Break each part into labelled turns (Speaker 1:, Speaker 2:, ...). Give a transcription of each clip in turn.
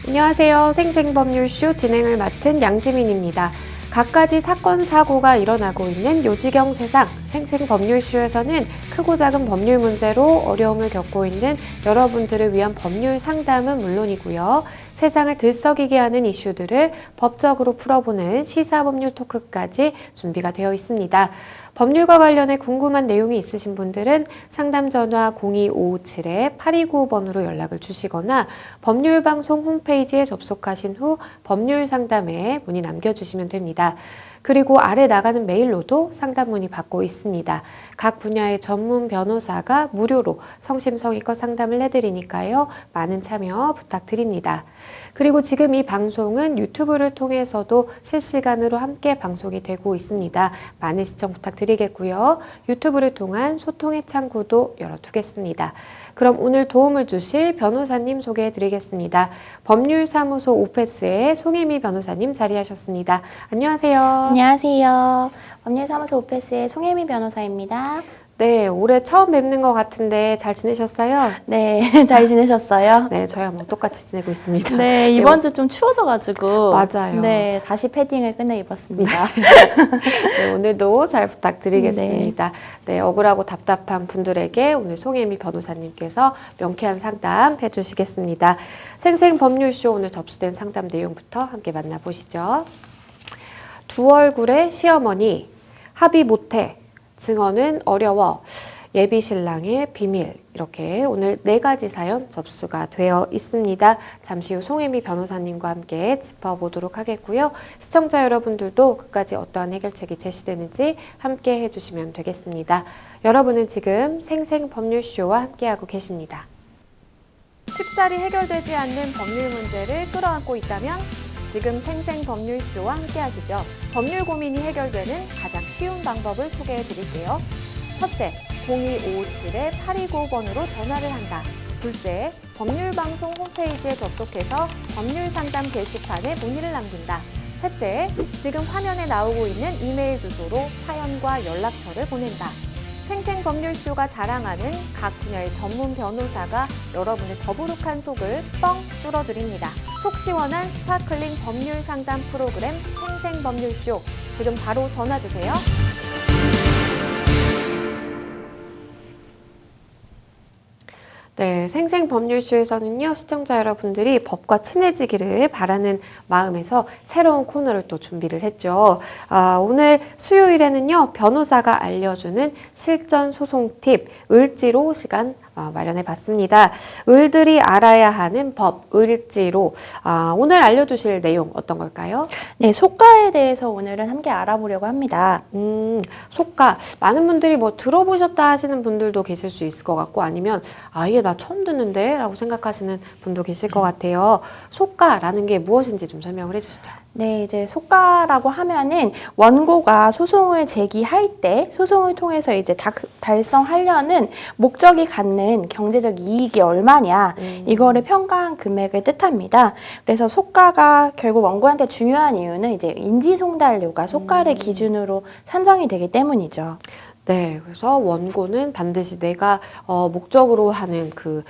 Speaker 1: 안녕하세요. 생생법률쇼 진행을 맡은 양지민입니다. 갖가지 사건, 사고가 일어나고 있는 요지경 세상 생생법률쇼에서는 크고 작은 법률 문제로 어려움을 겪고 있는 여러분들을 위한 법률 상담은 물론이고요. 세상을 들썩이게 하는 이슈들을 법적으로 풀어보는 시사법률 토크까지 준비가 되어 있습니다. 법률과 관련해 궁금한 내용이 있으신 분들은 상담 전화 02557-8295번으로 연락을 주시거나 법률방송 홈페이지에 접속하신 후 법률 상담에 문의 남겨주시면 됩니다. 그리고 아래 나가는 메일로도 상담 문의 받고 있습니다. 각 분야의 전문 변호사가 무료로 성심성의껏 상담을 해드리니까요. 많은 참여 부탁드립니다. 그리고 지금 이 방송은 유튜브를 통해서도 실시간으로 함께 방송이 되고 있습니다. 많은 시청 부탁드리겠고요. 유튜브를 통한 소통의 창구도 열어두겠습니다. 그럼 오늘 도움을 주실 변호사님 소개해드리겠습니다. 법률사무소 오페스의 송혜미 변호사님 자리하셨습니다. 안녕하세요.
Speaker 2: 안녕하세요. 법률사무소 오페스의 송혜미 변호사입니다.
Speaker 1: 네, 올해 처음 뵙는 것 같은데 잘 지내셨어요?
Speaker 2: 네, 잘 지내셨어요?
Speaker 1: 네, 저야 뭐 똑같이 지내고 있습니다.
Speaker 2: 네, 이번 주 좀 추워져가지고.
Speaker 1: 맞아요.
Speaker 2: 네, 다시 패딩을 끝내 입었습니다.
Speaker 1: 네, 오늘도 잘 부탁드리겠습니다. 네, 억울하고 답답한 분들에게 오늘 송혜미 변호사님께서 명쾌한 상담 해주시겠습니다. 생생법률쇼 오늘 접수된 상담 내용부터 함께 만나보시죠. 두 얼굴의 시어머니, 합의 못해, 증언은 어려워, 예비 신랑의 비밀, 이렇게 오늘 4가지 사연 접수가 되어 있습니다. 잠시 후 송혜미 변호사님과 함께 짚어보도록 하겠고요. 시청자 여러분들도 끝까지 어떠한 해결책이 제시되는지 함께 해주시면 되겠습니다. 여러분은 지금 생생법률쇼와 함께하고 계십니다. 쉽사리 해결되지 않는 법률 문제를 끌어안고 있다면 지금 생생법률쇼와 함께하시죠. 법률 고민이 해결되는 가장 쉬운 방법을 소개해 드릴게요. 첫째, 02557-8295번으로 전화를 한다. 둘째, 법률방송 홈페이지에 접속해서 법률상담 게시판에 문의를 남긴다. 셋째, 지금 화면에 나오고 있는 이메일 주소로 사연과 연락처를 보낸다. 생생법률쇼가 자랑하는 각 분야의 전문 변호사가 여러분의 더부룩한 속을 뻥 뚫어드립니다. 속 시원한 스파클링 법률 상담 프로그램 생생법률쇼. 지금 바로 전화주세요. 네, 생생법률쇼에서는요, 시청자 여러분들이 법과 친해지기를 바라는 마음에서 새로운 코너를 또 준비를 했죠. 오늘 수요일에는요, 변호사가 알려주는 실전 소송 팁, 을지로 시간 마련해 봤습니다. 을들이 알아야 하는 법, 을지로. 오늘 알려주실 내용 어떤 걸까요?
Speaker 2: 네, 속가에 대해서 오늘은 함께 알아보려고 합니다.
Speaker 1: 속가. 많은 분들이 뭐 들어보셨다 하시는 분들도 계실 수 있을 것 같고 아니면 이게 나 처음 듣는데? 라고 생각하시는 분도 계실 것 같아요. 속가라는 게 무엇인지 좀 설명을 해주시죠.
Speaker 2: 네, 이제 속가라고 하면은 원고가 소송을 제기할 때 소송을 통해서 이제 달성하려는 목적이 갖는 경제적 이익이 얼마냐 이거를 평가한 금액을 뜻합니다. 그래서 속가가 결국 원고한테 중요한 이유는 이제 인지송달료가 속가를 기준으로 산정이 되기 때문이죠.
Speaker 1: 네, 그래서 원고는 반드시 내가 목적으로 하는 그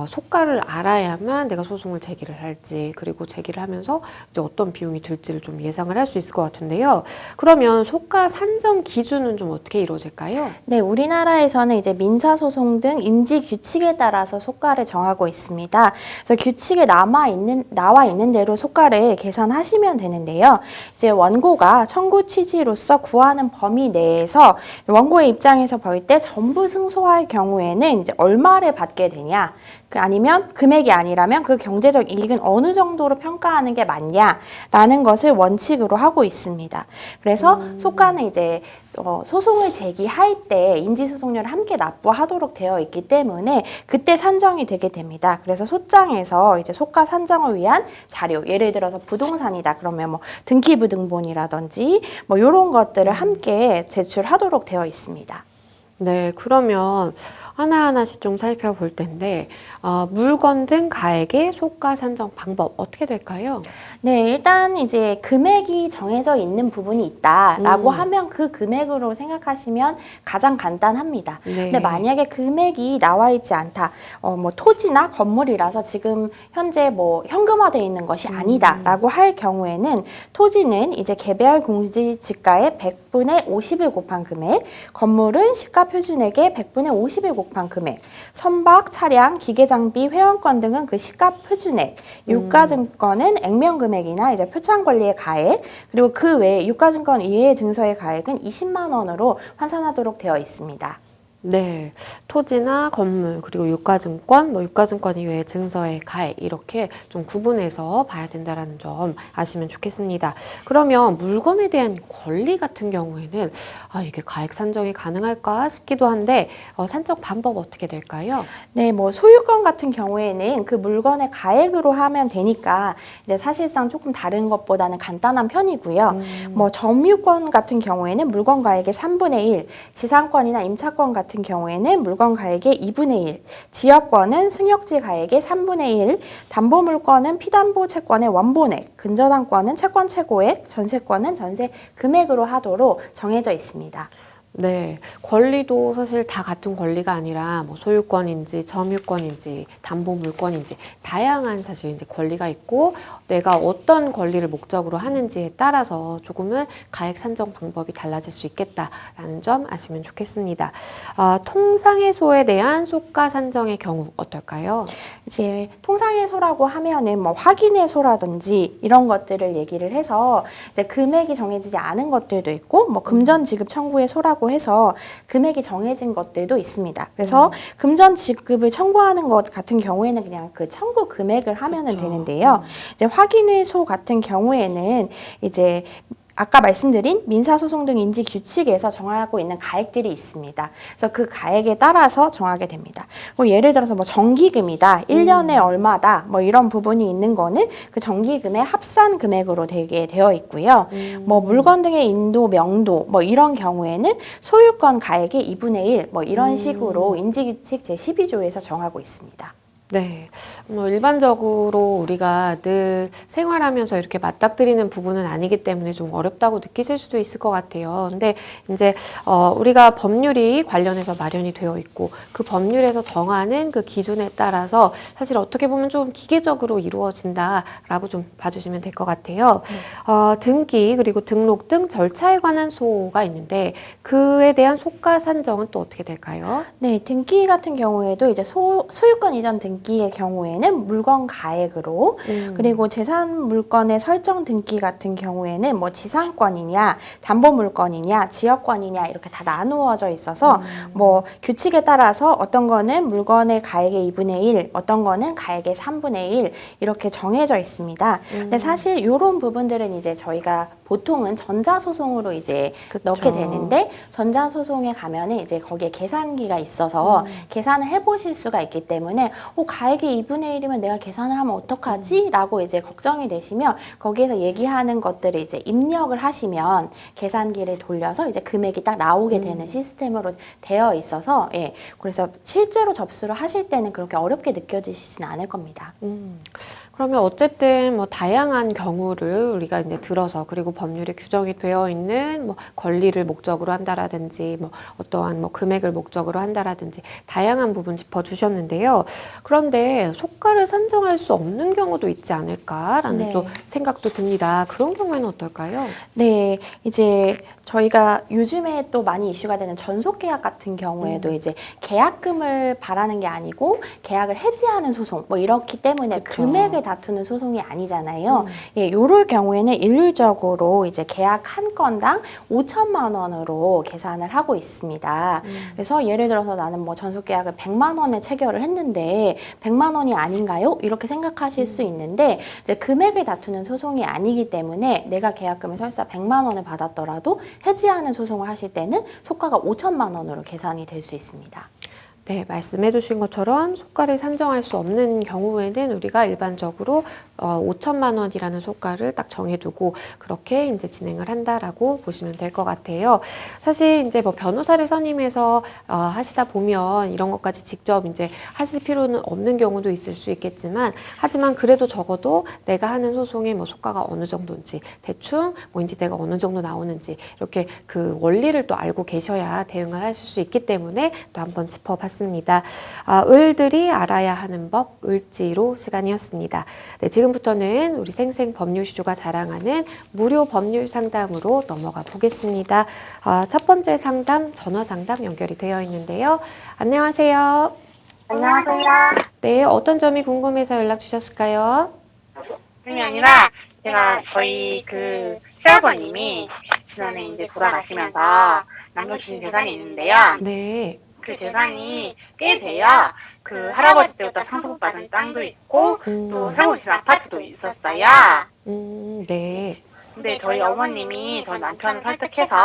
Speaker 1: 속가를 알아야만 내가 소송을 제기를 할지 그리고 제기를 하면서 이제 어떤 비용이 들지를 좀 예상을 할 수 있을 것 같은데요. 그러면 속가 산정 기준은 좀 어떻게 이루어질까요?
Speaker 2: 네, 우리나라에서는 이제 민사소송 등 인지 규칙에 따라서 속가를 정하고 있습니다. 그래서 규칙에 나와 있는 대로 속가를 계산하시면 되는데요. 이제 원고가 청구 취지로서 구하는 범위 내에서 원고의 입장에서 볼 때 전부 승소할 경우에는 이제 얼마를 받게 되냐, 아니면 금액이 아니라면 그 경제적 이익은 어느 정도로 평가하는 게 맞냐라는 것을 원칙으로 하고 있습니다. 그래서 속가는 이제 소송을 제기할 때 인지소송료를 함께 납부하도록 되어 있기 때문에 그때 산정이 되게 됩니다. 그래서 소장에서 이제 속가 산정을 위한 자료, 예를 들어서 부동산이다 그러면 뭐 등기부등본이라든지 뭐 이런 것들을 함께 제출하도록 되어 있습니다.
Speaker 1: 네, 그러면 하나하나씩 좀 살펴볼 텐데 물건 등 가액의 소가 산정 방법 어떻게 될까요?
Speaker 2: 네, 일단 이제 금액이 정해져 있는 부분이 있다라고 하면 그 금액으로 생각하시면 가장 간단합니다.
Speaker 1: 네.
Speaker 2: 근데 만약에 금액이 나와 있지 않다, 뭐 토지나 건물이라서 지금 현재 뭐 현금화되어 있는 것이 아니다라고 할 경우에는 토지는 이제 개별 공시지가의 100분의 50을 곱한 금액, 건물은 시가 표준액의 100분의 50을 곱한 금액, 선박, 차량, 기계장비, 회원권 등은 그 시가 표준액, 유가증권은 액면 금액이나 이제 표창 권리의 가액, 그리고 그 외에 유가증권 이외의 증서의 가액은 20만 원으로 환산하도록 되어 있습니다.
Speaker 1: 네, 토지나 건물 그리고 유가증권, 유가증권 이외의 증서의 가액 이렇게 좀 구분해서 봐야 된다는 점 아시면 좋겠습니다. 그러면 물건에 대한 권리 같은 경우에는 이게 가액 산정이 가능할까 싶기도 한데 산정 방법 어떻게 될까요?
Speaker 2: 네, 뭐 소유권 같은 경우에는 그 물건의 가액으로 하면 되니까 이제 사실상 조금 다른 것보다는 간단한 편이고요. 뭐 점유권 같은 경우에는 물건 가액의 3분의 1, 지상권이나 임차권 같은 경우에는 물건 가액의 2분의 1, 지역권은 승역지 가액의 3분의 1, 담보물권은 피담보 채권의 원본액, 근저당권은 채권 최고액, 전세권은 전세 금액으로 하도록 정해져 있습니다.
Speaker 1: 네, 권리도 사실 다 같은 권리가 아니라 뭐 소유권인지 점유권인지 담보물권인지 다양한 사실 이제 권리가 있고 내가 어떤 권리를 목적으로 하는지에 따라서 조금은 가액 산정 방법이 달라질 수 있겠다라는 점 아시면 좋겠습니다. 통상해소에 대한 소가 산정의 경우 어떨까요?
Speaker 2: 이제 통상해소라고 하면은 뭐 확인해소라든지 이런 것들을 얘기를 해서 이제 금액이 정해지지 않은 것들도 있고 뭐 금전 지급 청구의 소라고 해서 금액이 정해진 것들도 있습니다. 그래서 금전 지급을 청구하는 것 같은 경우에는 그냥 그 청구 금액을 하면은 되는데요. 이제 확인해소 같은 경우에는 이제 아까 말씀드린 민사소송 등 인지 규칙에서 정하고 있는 가액들이 있습니다. 그래서 그 가액에 따라서 정하게 됩니다. 뭐 예를 들어서 뭐 정기금이다, 1년에 얼마다, 뭐 이런 부분이 있는 거는 그 정기금의 합산 금액으로 되게 되어 있고요. 뭐 물건 등의 인도, 명도, 뭐 이런 경우에는 소유권 가액의 2분의 1, 뭐 이런 식으로 인지규칙 제12조에서 정하고 있습니다.
Speaker 1: 네, 뭐 일반적으로 우리가 늘 생활하면서 이렇게 맞닥뜨리는 부분은 아니기 때문에 좀 어렵다고 느끼실 수도 있을 것 같아요. 근데 이제 우리가 법률이 관련해서 마련이 되어 있고 그 법률에서 정하는 그 기준에 따라서 사실 어떻게 보면 좀 기계적으로 이루어진다라고 좀 봐주시면 될 것 같아요. 등기 그리고 등록 등 절차에 관한 소가 있는데 그에 대한 소가 산정은 또 어떻게 될까요?
Speaker 2: 네, 등기 같은 경우에도 이제 소유권 이전 등기의 경우에는 물건 가액으로 그리고 재산 물건의 설정 등기 같은 경우에는 뭐 지상권이냐, 담보 물건이냐, 지역권이냐 이렇게 다 나누어져 있어서 뭐 규칙에 따라서 어떤 거는 물건의 가액의 2분의 1, 어떤 거는 가액의 3분의 1 이렇게 정해져 있습니다. 근데 사실 이런 부분들은 이제 저희가 보통은 전자소송으로 이제 넣게 되는데 전자소송에 가면은 이제 거기에 계산기가 있어서 계산을 해보실 수가 있기 때문에 가액이 2분의 1이면 내가 계산을 하면 어떡하지? 라고 이제 걱정이 되시면 거기에서 얘기하는 것들을 이제 입력을 하시면 계산기를 돌려서 이제 금액이 딱 나오게 되는 시스템으로 되어 있어서 예. 그래서 실제로 접수를 하실 때는 그렇게 어렵게 느껴지시진 않을 겁니다.
Speaker 1: 그러면 어쨌든 뭐 다양한 경우를 우리가 이제 들어서 그리고 법률에 규정이 되어 있는 뭐 권리를 목적으로 한다라든지 뭐 어떠한 뭐 금액을 목적으로 한다라든지 다양한 부분 짚어주셨는데요. 그런데 소가를 산정할 수 없는 경우도 있지 않을까라는
Speaker 2: 네.
Speaker 1: 또 생각도 듭니다. 그런 경우에는 어떨까요?
Speaker 2: 네, 이제 저희가 요즘에 또 많이 이슈가 되는 전속계약 같은 경우에도 이제 계약금을 바라는 게 아니고 계약을 해지하는 소송 뭐 이렇기 때문에
Speaker 1: 그쵸.
Speaker 2: 금액을 다투는 소송이 아니잖아요. 예, 요럴 경우에는 일률적으로 이제 계약 한 건당 5천만 원으로 계산을 하고 있습니다. 그래서 예를 들어서 나는 뭐 전속계약을 100만 원에 체결을 했는데 100만 원이 아닌가요? 이렇게 생각하실 수 있는데 이제 금액을 다투는 소송이 아니기 때문에 내가 계약금을 설사 100만 원을 받았더라도 해지하는 소송을 하실 때는 소가가 5천만 원으로 계산이 될 수 있습니다.
Speaker 1: 네, 말씀해 주신 것처럼 속가를 산정할 수 없는 경우에는 우리가 일반적으로 5천만 원이라는 속가를 딱 정해두고 그렇게 이제 진행을 한다라고 보시면 될 것 같아요. 사실 이제 뭐 변호사를 선임해서 하시다 보면 이런 것까지 직접 이제 하실 필요는 없는 경우도 있을 수 있겠지만, 하지만 그래도 적어도 내가 하는 소송의 뭐 속가가 어느 정도인지, 대충 뭐 인지대가 어느 정도 나오는지 이렇게 그 원리를 또 알고 계셔야 대응을 하실 수 있기 때문에 또 한번 짚어봤습니다. 을들이 알아야 하는 법, 을지로 시간이었습니다. 네, 지금부터는 우리 생생법률쇼가 자랑하는 무료 법률 상담으로 넘어가 보겠습니다. 첫 번째 상담, 전화 상담 연결이 되어 있는데요. 안녕하세요.
Speaker 3: 안녕하세요.
Speaker 1: 네, 어떤 점이 궁금해서 연락 주셨을까요?
Speaker 3: 그게 아니라 제가 저희 그 시아버님이 지난해 이제 돌아가시면서 남겨주신 재산이 있는데요.
Speaker 1: 네.
Speaker 3: 그 재산이 꽤 돼요. 그 할아버지 때부터 상속받은 땅도 있고 또 살고 계신 아파트도 있었어요.
Speaker 1: 네.
Speaker 3: 근데 저희 어머님이 저희 남편을 설득해서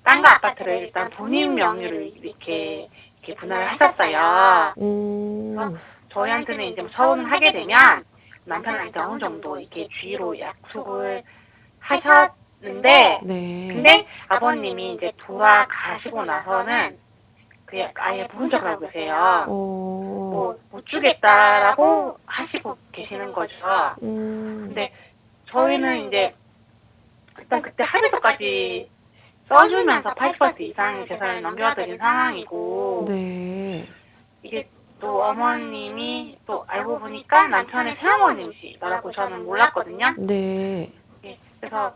Speaker 3: 땅과 아파트를 일단 본인 명의로 이렇게 분할을 하셨어요. 그래서 저희한테는 이제 처분을 하게 되면 남편한테 어느 정도 이렇게 주의로 약속을 하셨는데,
Speaker 1: 네.
Speaker 3: 근데 아버님이 이제 돌아가시고 나서는 아예 모른 척을 하고 계세요. 뭐 못 주겠다라고 하시고 계시는 거죠. 근데 저희는 이제 일단 그때 합의서까지 써주면서 80% 이상 재산을 넘겨드린 상황이고,
Speaker 1: 네.
Speaker 3: 이게 또 어머님이 또 알고 보니까 남편의 새어머님이시더라고. 저는 몰랐거든요.
Speaker 1: 네.
Speaker 3: 예, 그래서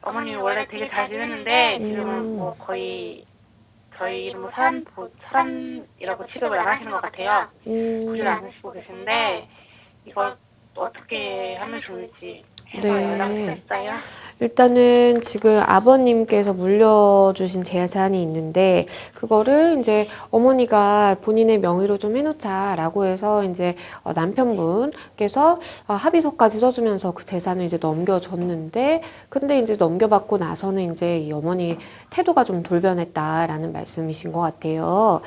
Speaker 3: 어머님이 원래 되게 잘 지냈는데 지금은 뭐 거의 저희 이름 사람이라고 취급을 안 하시는 것 같아요. 부지를 안 하시고 계신데 이걸 또 어떻게 하면 좋을지 해서
Speaker 1: 네.
Speaker 3: 연락을 드렸어요.
Speaker 1: 일단은 지금 아버님께서 물려주신 재산이 있는데, 그거를 이제 어머니가 본인의 명의로 좀 해놓자라고 해서 이제 남편분께서 합의서까지 써주면서 그 재산을 이제 넘겨줬는데, 근데 이제 넘겨받고 나서는 이제 이 어머니 태도가 좀 돌변했다라는 말씀이신 것 같아요.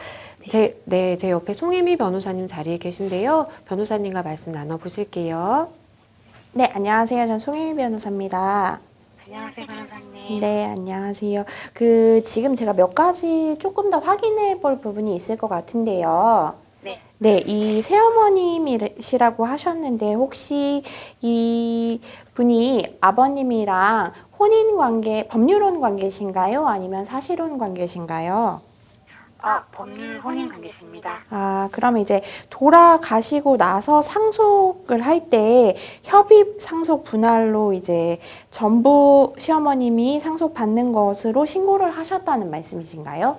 Speaker 1: 제 옆에 송혜미 변호사님 자리에 계신데요. 변호사님과 말씀 나눠보실게요.
Speaker 2: 네, 안녕하세요. 전 송혜미 변호사입니다.
Speaker 3: 안녕하세요, 변호사님.
Speaker 2: 네, 안녕하세요. 지금 제가 몇 가지 조금 더 확인해 볼 부분이 있을 것 같은데요.
Speaker 3: 네.
Speaker 2: 네, 이 새어머님이시라고 하셨는데 혹시 이 분이 아버님이랑 혼인 관계, 법률혼 관계신가요? 아니면 사실혼 관계신가요?
Speaker 3: 법률 혼인 관계십니다.
Speaker 2: 그러면 이제 돌아가시고 나서 상속을 할 때 협의 상속 분할로 이제 전부 시어머님이 상속받는 것으로 신고를 하셨다는 말씀이신가요?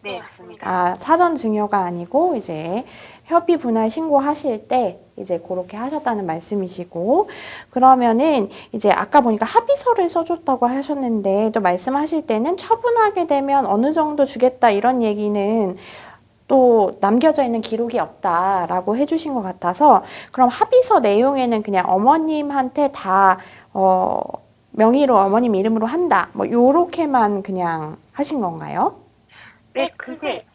Speaker 3: 네, 맞습니다.
Speaker 2: 사전 증여가 아니고 이제 협의 분할 신고하실 때 이제 그렇게 하셨다는 말씀이시고, 그러면은 이제 아까 보니까 합의서를 써줬다고 하셨는데 또 말씀하실 때는 처분하게 되면 어느 정도 주겠다 이런 얘기는 또 남겨져 있는 기록이 없다라고 해주신 것 같아서, 그럼 합의서 내용에는 그냥 어머님한테 다 명의로 어머님 이름으로 한다 뭐 요렇게만 그냥 하신 건가요?
Speaker 3: 네, 그게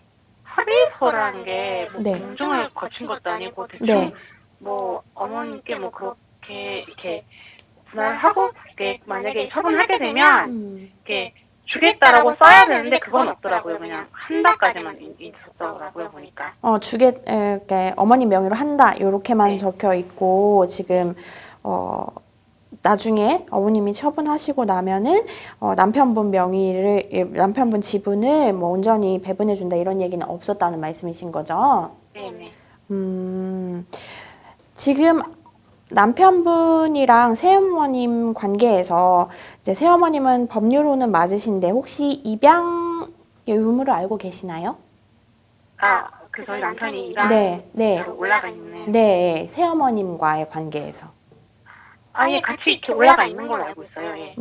Speaker 3: 합의서라는 게 뭐
Speaker 2: 네.
Speaker 3: 공증을 거친 것도 아니고 대충
Speaker 2: 네.
Speaker 3: 뭐 어머님께 뭐 그렇게 이렇게 분할하고 이렇게 만약에 처분하게 되면 이렇게 주겠다라고 써야 되는데 그건 없더라고요. 그냥 한다까지만 있었더라고요, 보니까.
Speaker 2: 이렇게 어머님 명의로 한다 요렇게만
Speaker 3: 네.
Speaker 2: 적혀 있고, 지금 나중에 어머님이 처분하시고 나면은 남편분 지분을 뭐 온전히 배분해 준다 이런 얘기는 없었다는 말씀이신 거죠?
Speaker 3: 네네.
Speaker 2: 지금 남편분이랑 새어머님 관계에서 이제 새어머님은 법률로는 맞으신데 혹시 입양의 의무를 알고 계시나요?
Speaker 3: 저희 남편이 입양
Speaker 2: 네.
Speaker 3: 올라가 있는.
Speaker 2: 네, 새어머님과의 관계에서.
Speaker 3: 예, 같이 이렇게 올라가 있는 걸로 알고 있어요. 예.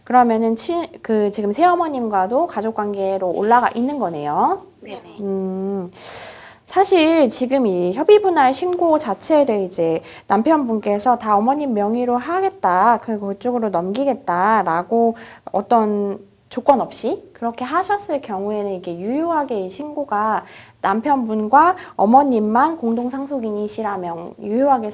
Speaker 2: 그러면은 지금 새어머님과도 가족 관계로 올라가 있는 거네요.
Speaker 3: 네네.
Speaker 2: 사실 지금 이 협의 분할 신고 자체를 이제 남편분께서 다 어머님 명의로 하겠다, 그리고 그쪽으로 넘기겠다라고 어떤 조건 없이 그렇게 하셨을 경우에는 이게 유효하게 이 신고가 남편분과 어머님만 공동 상속인이시라면 유효하게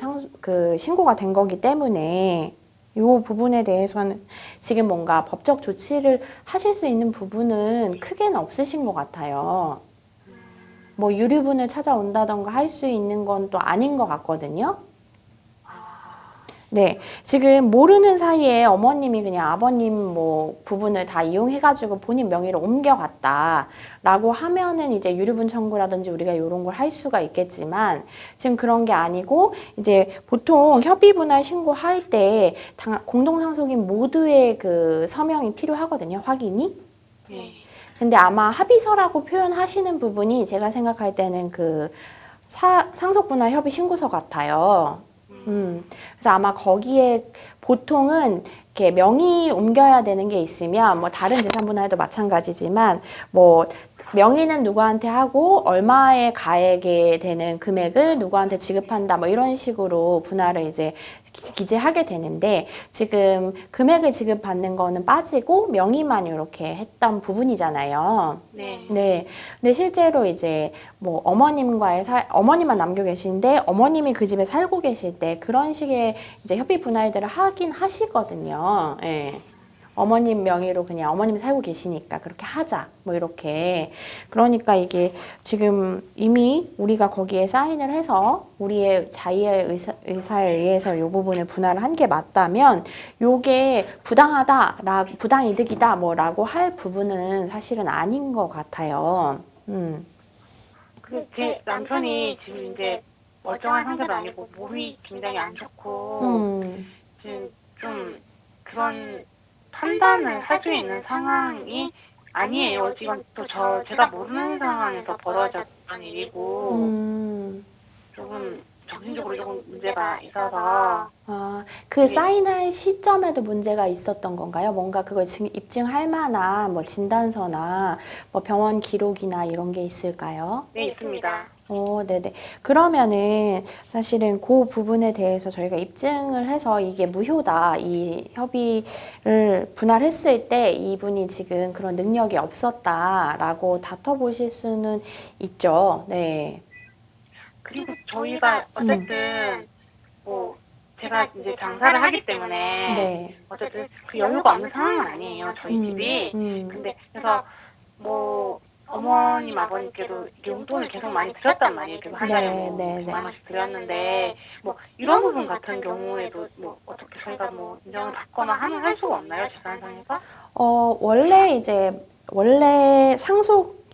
Speaker 2: 신고가 된 거기 때문에 이 부분에 대해서는 지금 뭔가 법적 조치를 하실 수 있는 부분은 크게는 없으신 것 같아요. 뭐 유류분을 찾아온다던가 할 수 있는 건 또 아닌 것 같거든요. 네, 지금 모르는 사이에 어머님이 그냥 아버님 뭐 부분을 다 이용해가지고 본인 명의로 옮겨갔다라고 하면은 이제 유류분 청구라든지 우리가 이런 걸 할 수가 있겠지만 지금 그런 게 아니고 이제 보통 협의분할 신고할 때 공동상속인 모두의 그 서명이 필요하거든요, 확인이.
Speaker 3: 네.
Speaker 2: 근데 아마 합의서라고 표현하시는 부분이 제가 생각할 때는 그 상속분할 협의 신고서 같아요. 그래서 아마 거기에 보통은 이렇게 명의 옮겨야 되는 게 있으면 뭐 다른 재산 분할도 마찬가지지만 뭐 명의는 누구한테 하고 얼마의 가액에 되는 금액을 누구한테 지급한다 뭐 이런 식으로 분할을 이제 기재하게 되는데 지금 금액을 지급받는 거는 빠지고 명의만 이렇게 했던 부분이잖아요.
Speaker 3: 네.
Speaker 2: 네. 근데 실제로 이제 뭐 어머님만 남겨 계시는데 어머님이 그 집에 살고 계실 때 그런 식의 이제 협의 분할들을 하긴 하시거든요. 예. 어머님 명의로 그냥 어머님이 살고 계시니까 그렇게 하자. 뭐 이렇게. 그러니까 이게 지금 이미 우리가 거기에 사인을 해서 우리의 자의의 의사에 의해서 이 부분을 분할을 한 게 맞다면 요게 부당이득이다 뭐라고 할 부분은 사실은 아닌 것 같아요.
Speaker 3: 제 남편이 지금 이제 멀쩡한 상태도 아니고 몸이 굉장히 안 좋고 지금 좀 그런 판단을 할 수 있는 상황이 아니에요. 지금 또 제가 모르는 상황에서 벌어졌던 일이고 조금 정신적으로 조금 문제가 있어서.
Speaker 2: 그 사인할 시점에도 문제가 있었던 건가요? 뭔가 그걸 입증할 만한 뭐 진단서나 뭐 병원 기록이나 이런 게 있을까요?
Speaker 3: 네, 있습니다.
Speaker 2: 네네. 그러면은 사실은 그 부분에 대해서 저희가 입증을 해서 이게 무효다, 이 협의를 분할했을 때 이분이 지금 그런 능력이 없었다라고 다퉈보실 수는 있죠. 네.
Speaker 3: 그리고 저희가 어쨌든 뭐 제가 이제 장사를 하기 때문에
Speaker 2: 네.
Speaker 3: 어쨌든 그 여유가 없는 상황은 아니에요, 저희 집이. 근데 그래서 뭐 어머님 아버님께도 용돈을 계속 많이 드렸단 말이에요. 계속 한 달에 뭐 100만 원씩 드렸는데 뭐 이런 부분 같은 경우에도 뭐 어떻게 저희가 뭐 인정을 받거나 할 수가 없나요, 재산상에서?
Speaker 2: 원래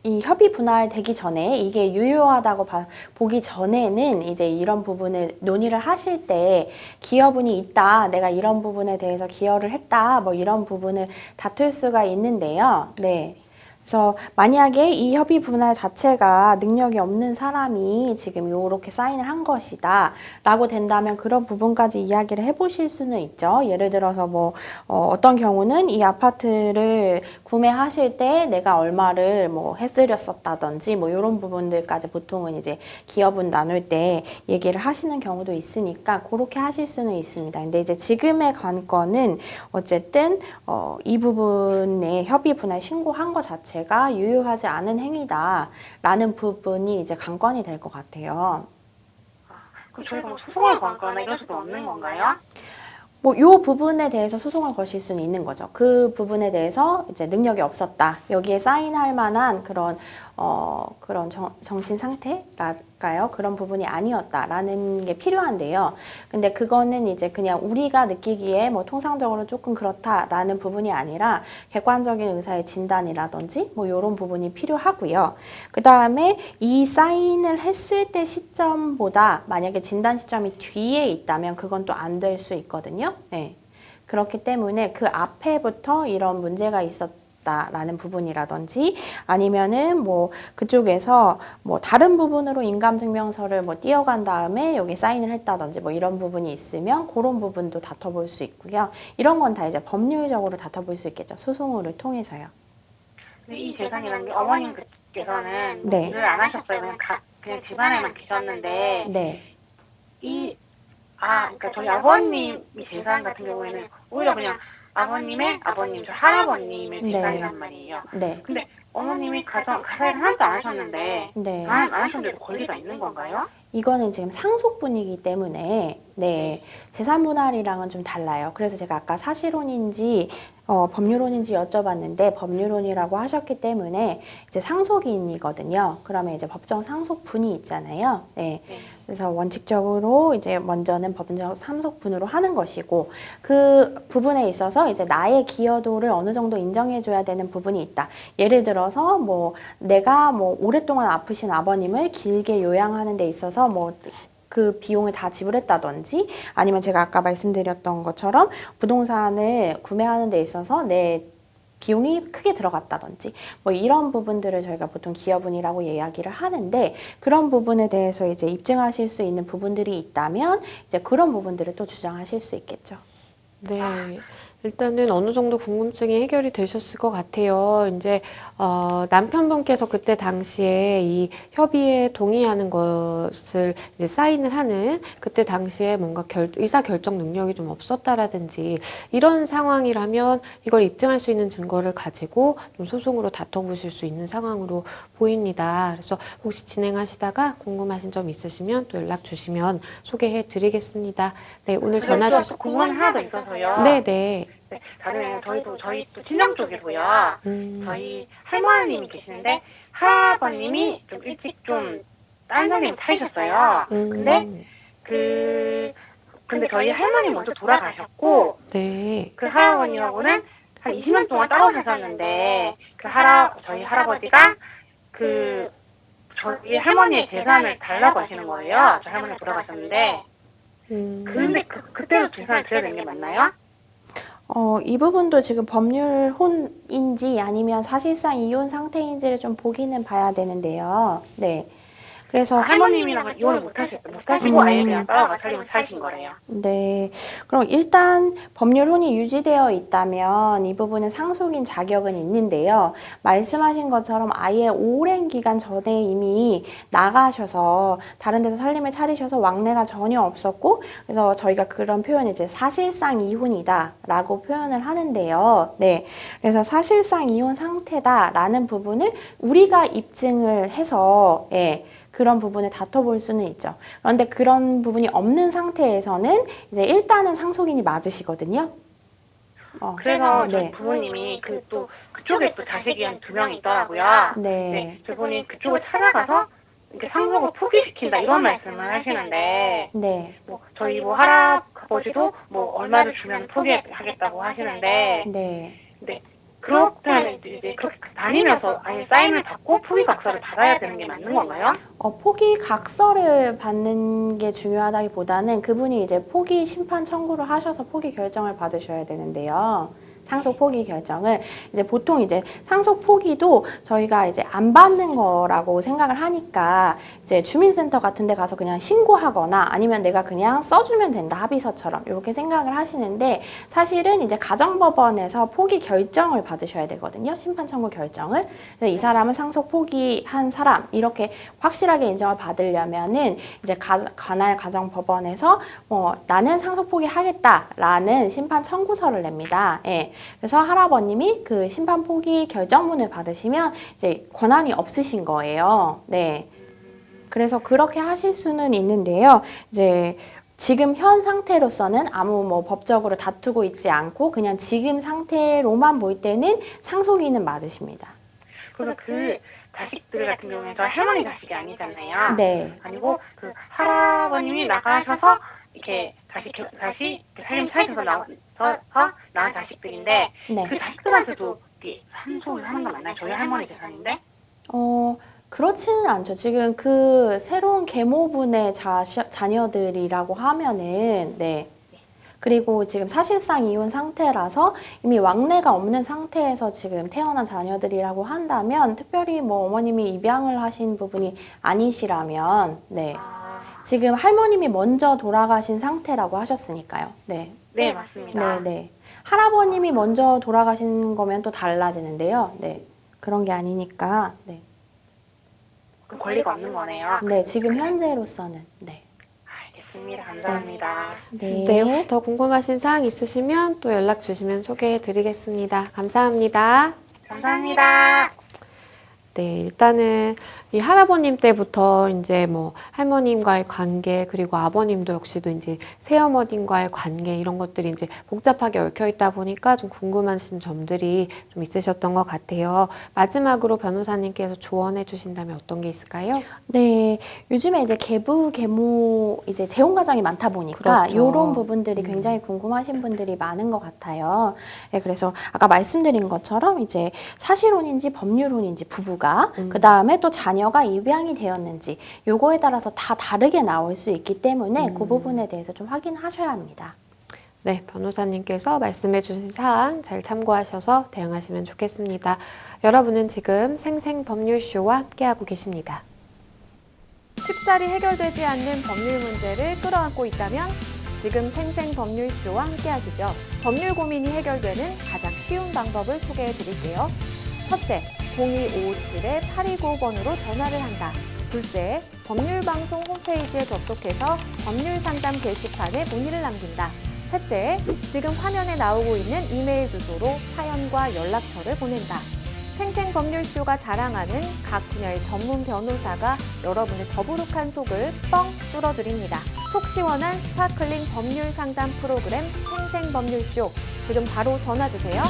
Speaker 2: 이 협의 분할되기 전에 이게 유효하다고 보기 전에는 이제 이런 부분을 논의를 하실 때 기여분이 있다, 내가 이런 부분에 대해서 기여를 했다, 뭐 이런 부분을 다툴 수가 있는데요. 네. 그래서 만약에 이 협의 분할 자체가 능력이 없는 사람이 지금 요렇게 사인을 한 것이다 라고 된다면 그런 부분까지 이야기를 해보실 수는 있죠. 예를 들어서 뭐 어떤 경우는 이 아파트를 구매하실 때 내가 얼마를 뭐 해드렸었다든지 뭐 이런 부분들까지 보통은 이제 기여분 나눌 때 얘기를 하시는 경우도 있으니까 그렇게 하실 수는 있습니다. 근데 이제 지금의 관건은 어쨌든 이 부분에 협의 분할 신고한 것 자체가 유효하지 않은 행위다라는 부분이 이제 관건이 될 것 같아요.
Speaker 3: 그럼 저희가 뭐 소송을 걸거나 이럴 수도 없는 건가요?
Speaker 2: 뭐 요 부분에 대해서 소송을 거실 수는 있는 거죠. 그 부분에 대해서 이제 능력이 없었다. 여기에 사인할 만한 그런 정신 상태랄까요? 그런 부분이 아니었다라는 게 필요한데요. 근데 그거는 이제 그냥 우리가 느끼기에 뭐 통상적으로 조금 그렇다라는 부분이 아니라 객관적인 의사의 진단이라든지 뭐 이런 부분이 필요하고요. 그 다음에 이 사인을 했을 때 시점보다 만약에 진단 시점이 뒤에 있다면 그건 또 안 될 수 있거든요. 네. 그렇기 때문에 그 앞에부터 이런 문제가 있었다라는 부분이라든지 아니면은 뭐 그쪽에서 뭐 다른 부분으로 인감증명서를 뭐 띄어간 다음에 여기 사인을 했다든지 뭐 이런 부분이 있으면 그런 부분도 다퉈볼 수 있고요. 이런 건 다 이제 법률적으로 다퉈볼 수 있겠죠. 소송을 통해서요.
Speaker 3: 이 재산이라는 게 어머님께서는
Speaker 2: 네.
Speaker 3: 일을 안 하셨어요. 그냥 집안에만 계셨는데
Speaker 2: 네.
Speaker 3: 그러니까 저희 아버님이 재산 같은 경우에는 오히려 그냥 아버님의 아버님, 저 할아버님의
Speaker 2: 네.
Speaker 3: 재산이란 말이에요.
Speaker 2: 네.
Speaker 3: 근데 어머님이 가사를 하나도 안 하셨는데
Speaker 2: 네.
Speaker 3: 안 하셨는데도 권리가 있는 건가요?
Speaker 2: 이거는 지금 상속분이기 때문에 네, 재산 분할이랑은 좀 달라요. 그래서 제가 아까 사실혼인지 법률혼인지 여쭤봤는데 법률혼이라고 하셨기 때문에 이제 상속인이거든요. 그러면 이제 법정 상속분이 있잖아요. 네.
Speaker 3: 네.
Speaker 2: 그래서 원칙적으로 이제 먼저는 법정 상속분으로 하는 것이고 그 부분에 있어서 이제 나의 기여도를 어느 정도 인정해줘야 되는 부분이 있다. 예를 들어서 뭐 내가 뭐 오랫동안 아프신 아버님을 길게 요양하는 데 있어서 뭐 그 비용을 다 지불했다든지 아니면 제가 아까 말씀드렸던 것처럼 부동산을 구매하는 데 있어서 내 비용이 크게 들어갔다든지 뭐 이런 부분들을 저희가 보통 기여분이라고 이야기를 하는데 그런 부분에 대해서 이제 입증하실 수 있는 부분들이 있다면 이제 그런 부분들을 또 주장하실 수 있겠죠.
Speaker 1: 네. 일단은 어느 정도 궁금증이 해결이 되셨을 것 같아요. 이제, 남편분께서 그때 당시에 이 협의에 동의하는 것을 이제 사인을 하는 그때 당시에 뭔가 의사 결정 능력이 좀 없었다라든지 이런 상황이라면 이걸 입증할 수 있는 증거를 가지고 좀 소송으로 다퉈보실 수 있는 상황으로 보입니다. 그래서 혹시 진행하시다가 궁금하신 점 있으시면 또 연락 주시면 소개해 드리겠습니다. 네, 오늘 전화 주신
Speaker 3: 궁금한 하나 더 있어서요.
Speaker 1: 네네.
Speaker 3: 네, 다른 저희 또 친정 쪽이고요. 저희 할머님이 계시는데 할아버님이 좀 일찍 좀 다른 선생님 차리셨어요. 근데 저희 할머니 먼저 돌아가셨고
Speaker 1: 네.
Speaker 3: 그 할아버님하고는 한 20년 동안 따로 사셨는데 저희 할아버지가 저희 할머니의 재산을 달라고 하시는 거예요. 저희 할머니가 돌아가셨는데 근데 그때도 재산을 드려야 되는 게 맞나요?
Speaker 2: 이 부분도 지금 법률혼인지 아니면 사실상 이혼 상태인지를 좀 보기는 봐야 되는데요. 네. 그래서
Speaker 3: 할머님이랑 이혼을 못하시고 아예 그냥 따로 살림을 사신 거래요.
Speaker 2: 네. 그럼 일단 법률혼이 유지되어 있다면 이 부분은 상속인 자격은 있는데요. 말씀하신 것처럼 아예 오랜 기간 전에 이미 나가셔서 다른 데서 살림을 차리셔서 왕래가 전혀 없었고 그래서 저희가 그런 표현을 이제 사실상 이혼이다라고 표현을 하는데요. 네. 그래서 사실상 이혼 상태다라는 부분을 우리가 입증을 해서 그런 부분을 다퉈볼 수는 있죠. 그런데 그런 부분이 없는 상태에서는 이제 일단은 상속인이 맞으시거든요.
Speaker 3: 그래서
Speaker 2: 네.
Speaker 3: 저희 부모님이 그쪽에 또 자식이 한 2명 있더라고요.
Speaker 2: 네.
Speaker 3: 그분이 그쪽을 찾아가서 이렇게 상속을 포기시킨다 이런 말씀을 하시는데
Speaker 2: 네.
Speaker 3: 저희 할아버지도 얼마를 주면 포기하겠다고 하시는데
Speaker 2: 네.
Speaker 3: 그렇다면 이제 그렇게 다니면서 아예 사인을 받고 포기 각서를 받아야 되는 게 맞는 건가요?
Speaker 2: 포기 각서를 받는 게 중요하다기보다는 그분이 이제 포기 심판 청구를 하셔서 포기 결정을 받으셔야 되는데요. 상속 포기 결정을 이제 보통 이제 상속 포기도 저희가 이제 안 받는 거라고 생각을 하니까 이제 주민센터 같은 데 가서 그냥 신고하거나 아니면 내가 그냥 써주면 된다 합의서처럼 이렇게 생각을 하시는데 사실은 이제 가정법원에서 포기 결정을 받으셔야 되거든요. 심판 청구 결정을. 그래서 이 사람은 상속 포기한 사람 이렇게 확실하게 인정을 받으려면은 이제 관할 가정법원에서 나는 상속 포기하겠다라는 심판 청구서를 냅니다. 예. 그래서 할아버님이 그 심판 포기 결정문을 받으시면 이제 권한이 없으신 거예요. 네. 그래서 그렇게 하실 수는 있는데요. 이제 지금 현 상태로서는 아무 법적으로 다투고 있지 않고 그냥 지금 상태로만 볼 때는 상속인은 맞으십니다.
Speaker 3: 그래서 그 자식들 같은 경우는 저 할머니 자식이 아니잖아요.
Speaker 2: 네.
Speaker 3: 아니고 그 할아버님이 나가셔서 이렇게 다시 살림 차리셔서 낳은 자식들인데
Speaker 2: 네.
Speaker 3: 그 자식들한테도 상속을 하는 거 맞나요? 저희 할머니 재산인데?
Speaker 2: 그렇지는 않죠. 지금 그 새로운 계모분의 자녀들이라고 하면은, 네. 그리고 지금 사실상 이혼 상태라서 이미 왕래가 없는 상태에서 지금 태어난 자녀들이라고 한다면, 특별히 어머님이 입양을 하신 부분이 아니시라면, 네. 지금 할머님이 먼저 돌아가신 상태라고 하셨으니까요. 네.
Speaker 3: 네, 맞습니다.
Speaker 2: 네. 할아버님이 먼저 돌아가신 거면 또 달라지는데요. 네. 그런 게 아니니까, 네.
Speaker 3: 그 권리가 없는 거네요.
Speaker 2: 네, 지금 현재로서는. 네.
Speaker 3: 알겠습니다. 감사합니다.
Speaker 1: 네, 혹시 더 궁금하신 사항 있으시면 또 연락 주시면 소개해 드리겠습니다. 감사합니다.
Speaker 3: 감사합니다.
Speaker 1: 네, 일단은 이 할아버님 때부터 이제 뭐 할머님과의 관계, 그리고 아버님도 역시도 이제 새어머님과의 관계, 이런 것들이 이제 복잡하게 얽혀 있다 보니까 좀 궁금하신 점들이 좀 있으셨던 것 같아요. 마지막으로 변호사님께서 조언해 주신다면 어떤 게 있을까요?
Speaker 2: 네, 요즘에 이제 계부, 계모 이제 재혼 가정이 많다 보니까
Speaker 1: 그렇죠.
Speaker 2: 이런 부분들이 굉장히 궁금하신 분들이 많은 것 같아요. 네, 그래서 아까 말씀드린 것처럼 이제 사실혼인지 법률혼인지 부부가 그 다음에 또 자녀가 입양이 되었는지 요거에 따라서 다 다르게 나올 수 있기 때문에 그 부분에 대해서 좀 확인하셔야 합니다.
Speaker 1: 네, 변호사님께서 말씀해 주신 사항 잘 참고하셔서 대응하시면 좋겠습니다. 여러분은 지금 생생법률쇼와 함께하고 계십니다. 쉽사리 해결되지 않는 법률 문제를 끌어안고 있다면 지금 생생법률쇼와 함께하시죠. 법률 고민이 해결되는 가장 쉬운 방법을 소개해 드릴게요. 첫째, 01557-8295번으로 전화를 한다. 둘째, 법률방송 홈페이지에 접속해서 법률상담 게시판에 문의를 남긴다. 셋째, 지금 화면에 나오고 있는 이메일 주소로 사연과 연락처를 보낸다. 생생법률쇼가 자랑하는 각 분야의 전문 변호사가 여러분의 더부룩한 속을 뻥 뚫어드립니다. 속 시원한 스파클링 법률 상담 프로그램 생생법률쇼, 지금 바로 전화주세요.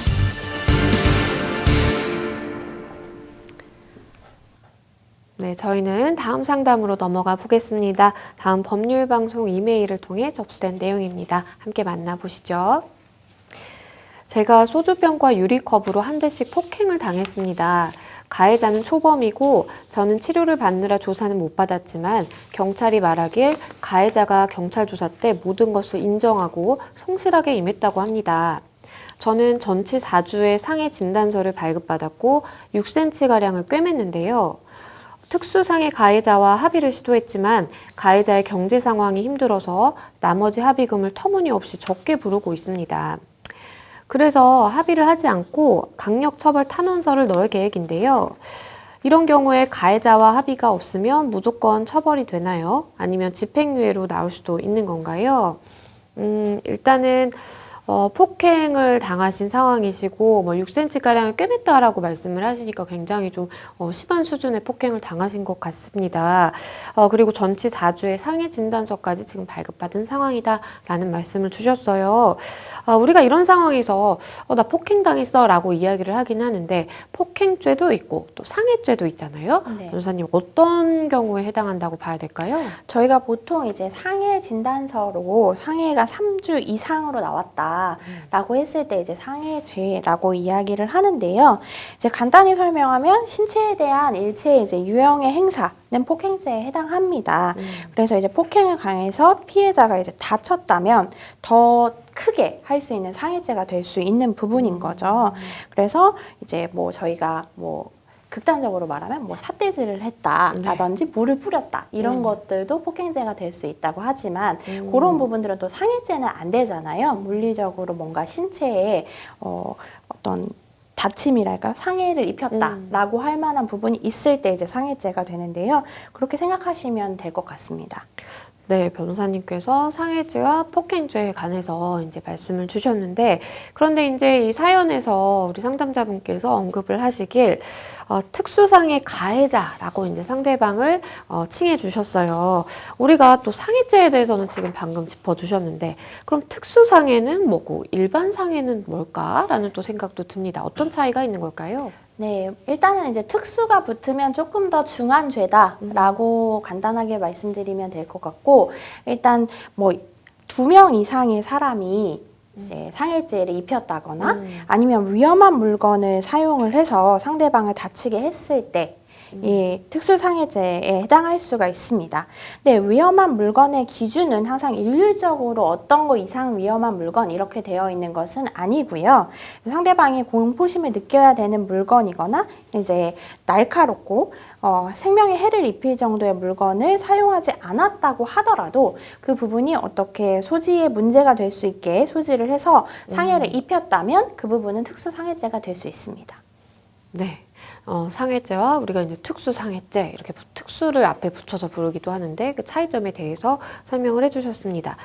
Speaker 1: 네, 저희는 다음 상담으로 넘어가 보겠습니다. 다음 법률방송 이메일을 통해 접수된 내용입니다. 함께 만나보시죠. 제가 소주병과 유리컵으로 한 대씩 폭행을 당했습니다. 가해자는 초범이고 저는 치료를 받느라 조사는 못 받았지만 경찰이 말하길 가해자가 경찰 조사 때 모든 것을 인정하고 성실하게 임했다고 합니다. 저는 전치 4주의 상해 진단서를 발급받았고 6cm가량을 꿰맸는데요. 특수상해 가해자와 합의를 시도했지만 가해자의 경제 상황이 힘들어서 나머지 합의금을 터무니없이 적게 부르고 있습니다. 그래서 합의를 하지 않고 강력처벌 탄원서를 넣을 계획인데요. 이런 경우에 가해자와 합의가 없으면 무조건 처벌이 되나요? 아니면 집행유예로 나올 수도 있는 건가요? 일단은 폭행을 당하신 상황이시고 뭐 6cm가량을 꿰맸다라고 말씀을 하시니까 굉장히 좀 심한 수준의 폭행을 당하신 것 같습니다. 그리고 전치 4주의 상해 진단서까지 지금 발급받은 상황이다라는 말씀을 주셨어요. 우리가 이런 상황에서 나 폭행당했어 라고 이야기를 하긴 하는데 폭행죄도 있고 또 상해죄도 있잖아요.
Speaker 2: 네.
Speaker 1: 변호사님, 어떤 경우에 해당한다고 봐야 될까요?
Speaker 2: 저희가 보통 이제 상해 진단서로 상해가 3주 이상으로 나왔다. 라고 했을 때 이제 상해죄라고 이야기를 하는데요. 이제 간단히 설명하면 신체에 대한 일체의 이제 유형의 행사는 폭행죄에 해당합니다. 그래서 이제 폭행을 가해서 피해자가 이제 다쳤다면 더 크게 할 수 있는 상해죄가 될 수 있는 부분인 거죠. 그래서 이제 뭐 저희가 뭐 극단적으로 말하면 뭐 삿대질을 했다라든지 물을 뿌렸다 이런 것들도 폭행죄가 될 수 있다고 하지만 그런 부분들은 또 상해죄는 안 되잖아요. 물리적으로 뭔가 신체에 어떤 다침이랄까 상해를 입혔다라고 할 만한 부분이 있을 때 이제 상해죄가 되는데요. 그렇게 생각하시면 될 것 같습니다.
Speaker 1: 네, 변호사님께서 상해죄와 폭행죄에 관해서 이제 말씀을 주셨는데, 그런데 이제 이 사연에서 우리 상담자분께서 언급을 하시길 특수상해 가해자라고 이제 상대방을 칭해 주셨어요. 우리가 또 상해죄에 대해서는 지금 방금 짚어주셨는데, 그럼 특수상해는 뭐고 일반 상해는 뭘까라는 또 생각도 듭니다. 어떤 차이가 있는 걸까요?
Speaker 2: 네, 일단은 이제 특수가 붙으면 조금 더 중한 죄다라고 간단하게 말씀드리면 될 것 같고, 일단 뭐 2명 이상의 사람이 이제 상해죄를 입혔다거나 아니면 위험한 물건을 사용을 해서 상대방을 다치게 했을 때 이 특수상해죄에 해당할 수가 있습니다. 네, 위험한 물건의 기준은 항상 일률적으로 어떤 거 이상 위험한 물건 이렇게 되어 있는 것은 아니고요. 상대방이 공포심을 느껴야 되는 물건이거나 이제 날카롭고 생명에 해를 입힐 정도의 물건을 사용하지 않았다고 하더라도 그 부분이 어떻게 소지에 문제가 될 수 있게 소지를 해서 상해를 입혔다면 그 부분은 특수상해죄가 될 수 있습니다.
Speaker 1: 네. 상해죄와 우리가 이제 특수상해죄 이렇게 특수를 앞에 붙여서 부르기도 하는데 그 차이점에 대해서 설명을 해주셨습니다.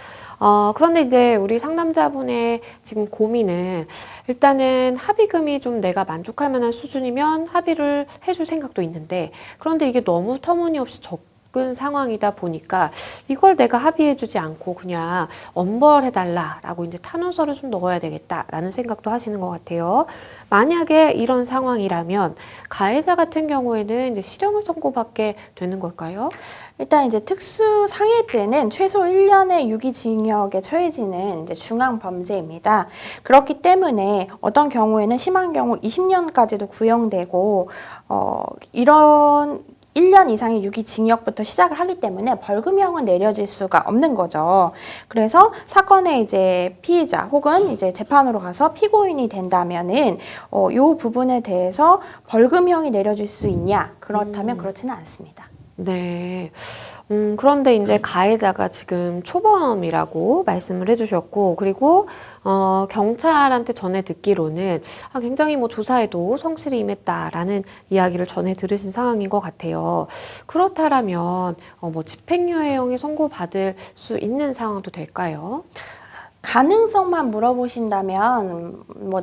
Speaker 1: 그런데 이제 우리 상담자분의 지금 고민은 일단은 합의금이 좀 내가 만족할 만한 수준이면 합의를 해줄 생각도 있는데 그런데 이게 너무 터무니없이 적은 상황이다 보니까 이걸 내가 합의해주지 않고 그냥 엄벌해달라라고 이제 탄원서를 좀 넣어야 되겠다라는 생각도 하시는 것 같아요. 만약에 이런 상황이라면 가해자 같은 경우에는 이제 실형을 선고받게 되는 걸까요?
Speaker 2: 일단 이제 특수상해죄는 최소 1년의 유기징역에 처해지는 이제 중앙범죄입니다. 그렇기 때문에 어떤 경우에는 심한 경우 20년까지도 구형되고 이런 1년 이상의 유기징역부터 시작을 하기 때문에 벌금형은 내려질 수가 없는 거죠. 그래서 사건의 이제 피의자 혹은 이제 재판으로 가서 피고인이 된다면은 요 부분에 대해서 벌금형이 내려질 수 있냐? 그렇다면 그렇지는 않습니다.
Speaker 1: 네. 그런데 이제 가해자가 지금 초범이라고 말씀을 해주셨고, 그리고, 경찰한테 전해 듣기로는 굉장히 뭐 조사에도 성실히 임했다라는 이야기를 전해 들으신 상황인 것 같아요. 그렇다면, 뭐 집행유예형이 선고받을 수 있는 상황도 될까요?
Speaker 2: 가능성만 물어보신다면 뭐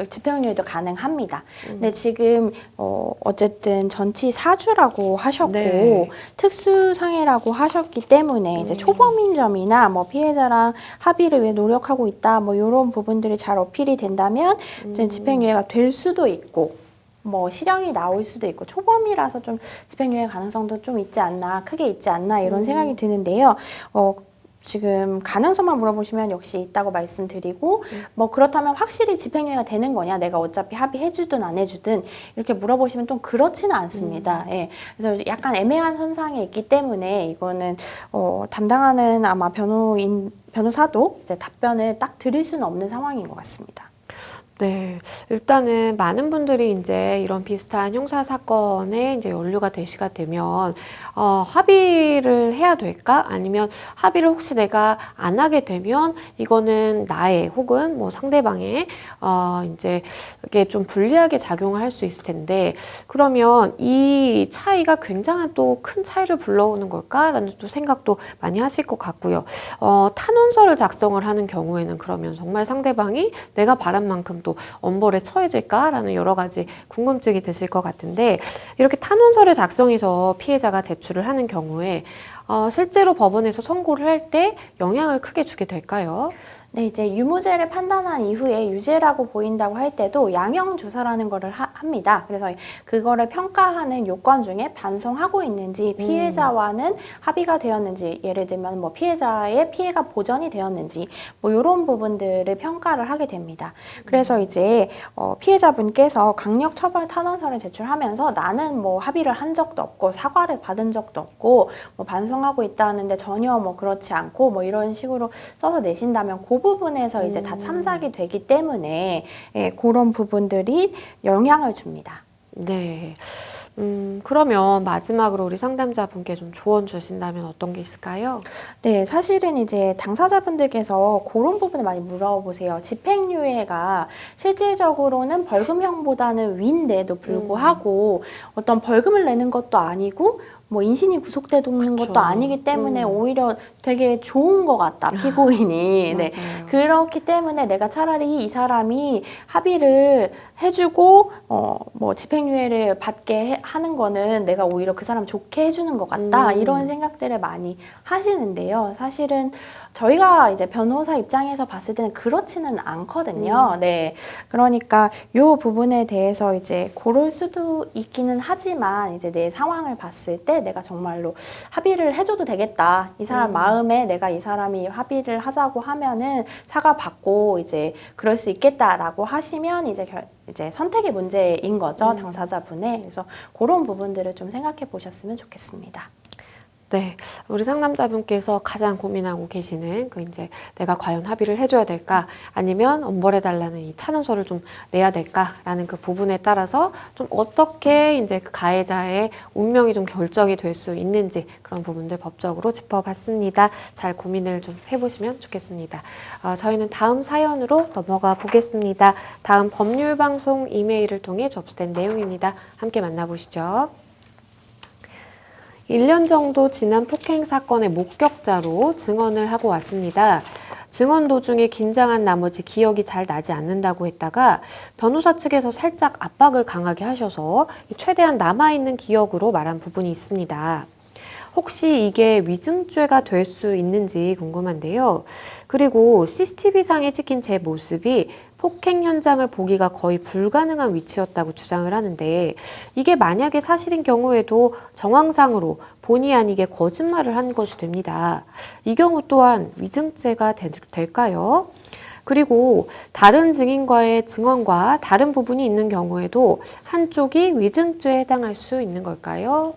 Speaker 2: 집행유예도 가능합니다. 근데 지금 어쨌든 전치 4주라고 하셨고
Speaker 1: 네.
Speaker 2: 특수상해라고 하셨기 때문에 이제 초범인 점이나 뭐 피해자랑 합의를 위해 노력하고 있다 뭐 이런 부분들이 잘 어필이 된다면 이제 집행유예가 될 수도 있고 뭐 실형이 나올 수도 있고 초범이라서 좀 집행유예 가능성도 좀 있지 않나 크게 있지 않나 이런 생각이 드는데요. 지금 가능성만 물어보시면 역시 있다고 말씀드리고 뭐 그렇다면 확실히 집행유예가 되는 거냐 내가 어차피 합의해주든 안 해주든 이렇게 물어보시면 좀 그렇지는 않습니다. 예. 그래서 약간 애매한 선상에 있기 때문에 이거는 담당하는 아마 변호사도 이제 답변을 딱 드릴 수는 없는 상황인 것 같습니다.
Speaker 1: 네, 일단은 많은 분들이 이제 이런 비슷한 형사 사건에 이제 연루가 되시가 되면 합의를 해야 될까? 아니면 합의를 혹시 내가 안 하게 되면 이거는 나의 혹은 뭐 상대방의 이제 이게 좀 불리하게 작용을 할 수 있을 텐데 그러면 이 차이가 굉장한 또 큰 차이를 불러오는 걸까라는 또 생각도 많이 하실 것 같고요. 탄원서를 작성을 하는 경우에는 그러면 정말 상대방이 내가 바란 만큼 또 엄벌에 처해질까라는 여러 가지 궁금증이 드실 것 같은데 이렇게 탄원서를 작성해서 피해자가 제출을 하는 경우에 실제로 법원에서 선고를 할 때 영향을 크게 주게 될까요?
Speaker 2: 네, 이제 유무죄를 판단한 이후에 유죄라고 보인다고 할 때도 양형조사라는 거를 합니다. 그래서 그거를 평가하는 요건 중에 반성하고 있는지 피해자와는 합의가 되었는지 예를 들면 뭐 피해자의 피해가 보전이 되었는지 뭐 이런 부분들을 평가를 하게 됩니다. 그래서 이제 피해자분께서 강력처벌 탄원서를 제출하면서 나는 뭐 합의를 한 적도 없고 사과를 받은 적도 없고 뭐 반성하고 있다는데 전혀 뭐 그렇지 않고 뭐 이런 식으로 써서 내신다면 그 부분에서 이제 다 참작이 되기 때문에 그런 부분들이 영향을 줍니다.
Speaker 1: 네. 그러면 마지막으로 우리 상담자분께 좀 조언 주신다면 어떤 게 있을까요?
Speaker 2: 네, 사실은 이제 당사자분들께서 그런 부분을 많이 물어보세요. 집행유예가 실질적으로는 벌금형보다는 위인데도 불구하고 어떤 벌금을 내는 것도 아니고 뭐 인신이 구속되는 것도 아니기 때문에 오히려 되게 좋은 것 같다, 피고인이. 네. 그렇기 때문에 내가 차라리 이 사람이 합의를 해주고 뭐 집행유예를 받게 하는 거는 내가 오히려 그 사람 좋게 해주는 것 같다, 이런 생각들을 많이 하시는데요. 사실은 저희가 이제 변호사 입장에서 봤을 때는 그렇지는 않거든요. 네. 그러니까 요 부분에 대해서 이제 고를 수도 있기는 하지만 이제 내 상황을 봤을 때 내가 정말로 합의를 해줘도 되겠다. 이 사람 마음에 내가 이 사람이 합의를 하자고 하면은 사과받고 이제 그럴 수 있겠다라고 하시면 이제 선택의 문제인 거죠. 당사자분의. 그래서 그런 부분들을 좀 생각해 보셨으면 좋겠습니다.
Speaker 1: 네, 우리 상담자분께서 가장 고민하고 계시는 그 이제 내가 과연 합의를 해줘야 될까 아니면 엄벌해달라는 이 탄원서를 좀 내야 될까라는 그 부분에 따라서 좀 어떻게 이제 그 가해자의 운명이 좀 결정이 될 수 있는지 그런 부분들 법적으로 짚어봤습니다. 잘 고민을 좀 해보시면 좋겠습니다. 저희는 다음 사연으로 넘어가 보겠습니다. 다음 법률방송 이메일을 통해 접수된 내용입니다. 함께 만나보시죠. 1년 정도 지난 폭행 사건의 목격자로 증언을 하고 왔습니다. 증언 도중에 긴장한 나머지 기억이 잘 나지 않는다고 했다가 변호사 측에서 살짝 압박을 강하게 하셔서 최대한 남아있는 기억으로 말한 부분이 있습니다. 혹시 이게 위증죄가 될 수 있는지 궁금한데요. 그리고 CCTV상에 찍힌 제 모습이 폭행 현장을 보기가 거의 불가능한 위치였다고 주장을 하는데 이게 만약에 사실인 경우에도 정황상으로 본의 아니게 거짓말을 한 것이 됩니다. 이 경우 또한 위증죄가 될까요? 그리고 다른 증인과의 증언과 다른 부분이 있는 경우에도 한쪽이 위증죄에 해당할 수 있는 걸까요?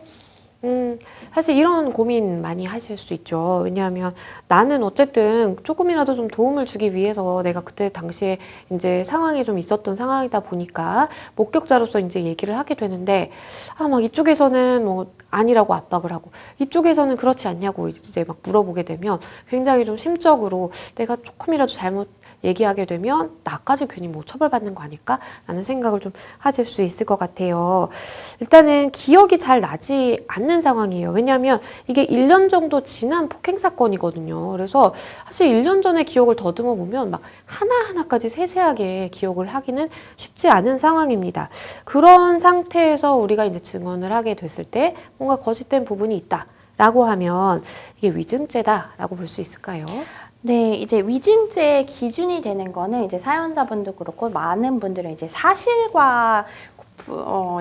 Speaker 1: 사실 이런 고민 많이 하실 수 있죠. 왜냐하면 나는 어쨌든 조금이라도 좀 도움을 주기 위해서 내가 그때 당시에 이제 상황이 좀 있었던 상황이다 보니까 목격자로서 이제 얘기를 하게 되는데 막 이쪽에서는 뭐 아니라고 압박을 하고 이쪽에서는 그렇지 않냐고 이제 막 물어보게 되면 굉장히 좀 심적으로 내가 조금이라도 잘못 얘기하게 되면 나까지 괜히 뭐 처벌받는 거 아닐까라는 생각을 좀 하실 수 있을 것 같아요. 일단은 기억이 잘 나지 않는 상황이에요. 왜냐하면 이게 1년 정도 지난 폭행 사건이거든요. 그래서 사실 1년 전의 기억을 더듬어 보면 막 하나하나까지 세세하게 기억을 하기는 쉽지 않은 상황입니다. 그런 상태에서 우리가 이제 증언을 하게 됐을 때 뭔가 거짓된 부분이 있다라고 하면 이게 위증죄다라고 볼 수 있을까요?
Speaker 2: 네, 이제 위증죄의 기준이 되는 거는 이제 사연자분도 그렇고 많은 분들은 이제 사실과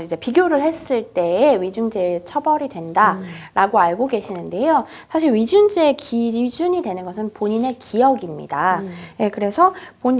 Speaker 2: 이제 비교를 했을 때 위증죄 처벌이 된다라고 알고 계시는데요. 사실 위증죄의 기준이 되는 것은 본인의 기억입니다. 네, 그래서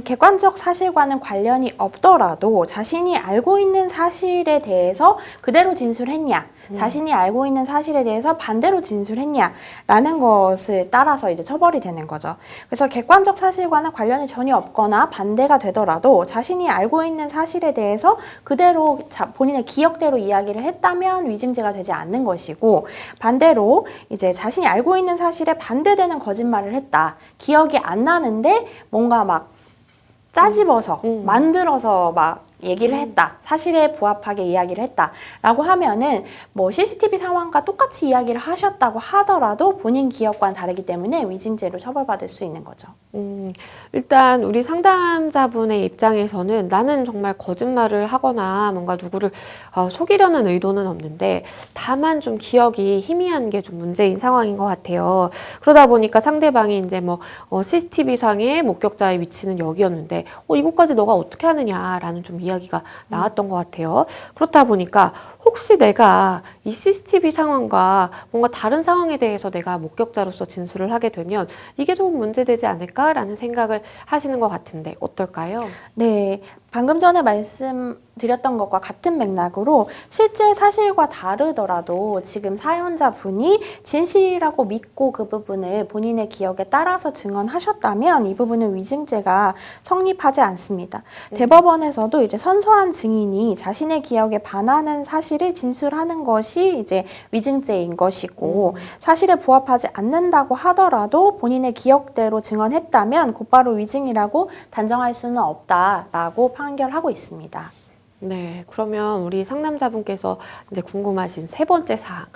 Speaker 2: 객관적 사실과는 관련이 없더라도 자신이 알고 있는 사실에 대해서 그대로 진술했냐, 자신이 알고 있는 사실에 대해서 반대로 진술했냐라는 것을 따라서 이제 처벌이 되는 거죠. 그래서 객관적 사실과는 관련이 전혀 없거나 반대가 되더라도 자신이 알고 있는 사실에 대해서 그대로 본인의 기억대로 이야기를 했다면 위증죄가 되지 않는 것이고, 반대로 이제 자신이 알고 있는 사실에 반대되는 거짓말을 했다. 기억이 안 나는데 뭔가 막 짜집어서 만들어서 막 얘기를 했다. 사실에 부합하게 이야기를 했다라고 하면은 뭐 CCTV 상황과 똑같이 이야기를 하셨다고 하더라도 본인 기억과는 다르기 때문에 위증죄로 처벌받을 수 있는 거죠.
Speaker 1: 일단 우리 상담자분의 입장에서는 나는 정말 거짓말을 하거나 뭔가 누구를 속이려는 의도는 없는데 다만 좀 기억이 희미한 게 좀 문제인 상황인 것 같아요. 그러다 보니까 상대방이 이제 뭐 CCTV상의 목격자의 위치는 여기였는데 이것까지 너가 어떻게 하느냐라는 좀 이야기가 나왔던 것 같아요. 그렇다 보니까 혹시 내가 이 CCTV 상황과 뭔가 다른 상황에 대해서 내가 목격자로서 진술을 하게 되면 이게 좀 문제되지 않을까라는 생각을 하시는 것 같은데 어떨까요?
Speaker 2: 네, 방금 전에 말씀드렸던 것과 같은 맥락으로 실제 사실과 다르더라도 지금 사연자분이 진실이라고 믿고 그 부분을 본인의 기억에 따라서 증언하셨다면 이 부분은 위증죄가 성립하지 않습니다. 대법원에서도 이제 선서한 증인이 자신의 기억에 반하는 사실을 진술하는 것이 이제 위증죄인 것이고, 사실에 부합하지 않는다고 하더라도 본인의 기억대로 증언했다면 곧바로 위증이라고 단정할 수는 없다라고 판결하고 있습니다.
Speaker 1: 네, 그러면 우리 상담자분께서 이제 궁금하신 세 번째 사항,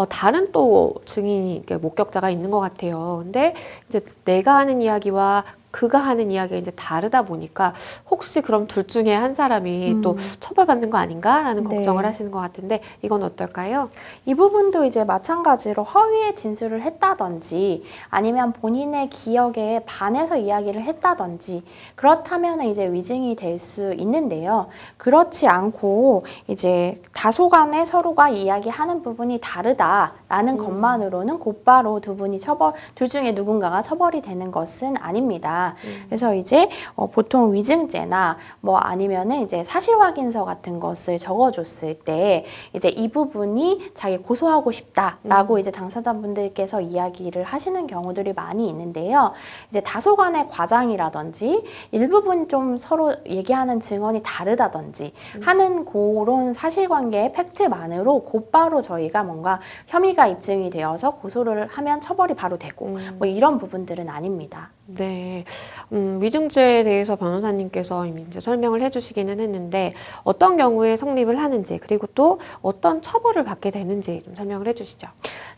Speaker 1: 다른 또 증인이, 목격자가 있는 것 같아요. 근데 이제 내가 하는 이야기와 그가 하는 이야기가 이제 다르다 보니까 혹시 그럼 둘 중에 한 사람이 또 처벌받는 거 아닌가라는 걱정을 하시는 것 같은데 이건 어떨까요?
Speaker 2: 이 부분도 이제 마찬가지로 허위의 진술을 했다든지 아니면 본인의 기억에 반해서 이야기를 했다든지 그렇다면 이제 위증이 될 수 있는데요. 그렇지 않고 이제 다소간에 서로가 이야기하는 부분이 다르다라는 것만으로는 곧바로 둘 중에 누군가가 처벌이 되는 것은 아닙니다. 합니다. 그래서 이제 보통 위증죄나 뭐 아니면은 이제 사실 확인서 같은 것을 적어줬을 때 이제 이 부분이 자기 고소하고 싶다라고 이제 당사자분들께서 이야기를 하시는 경우들이 많이 있는데요. 이제 다소간의 과장이라든지 일부분 좀 서로 얘기하는 증언이 다르다든지 하는 그런 사실관계의 팩트만으로 곧바로 저희가 뭔가 혐의가 입증이 되어서 고소를 하면 처벌이 바로 되고 뭐 이런 부분들은 아닙니다.
Speaker 1: 네, 위증죄에 대해서 변호사님께서 이미 이제 설명을 해주시기는 했는데 어떤 경우에 성립을 하는지 그리고 또 어떤 처벌을 받게 되는지 좀 설명을 해주시죠.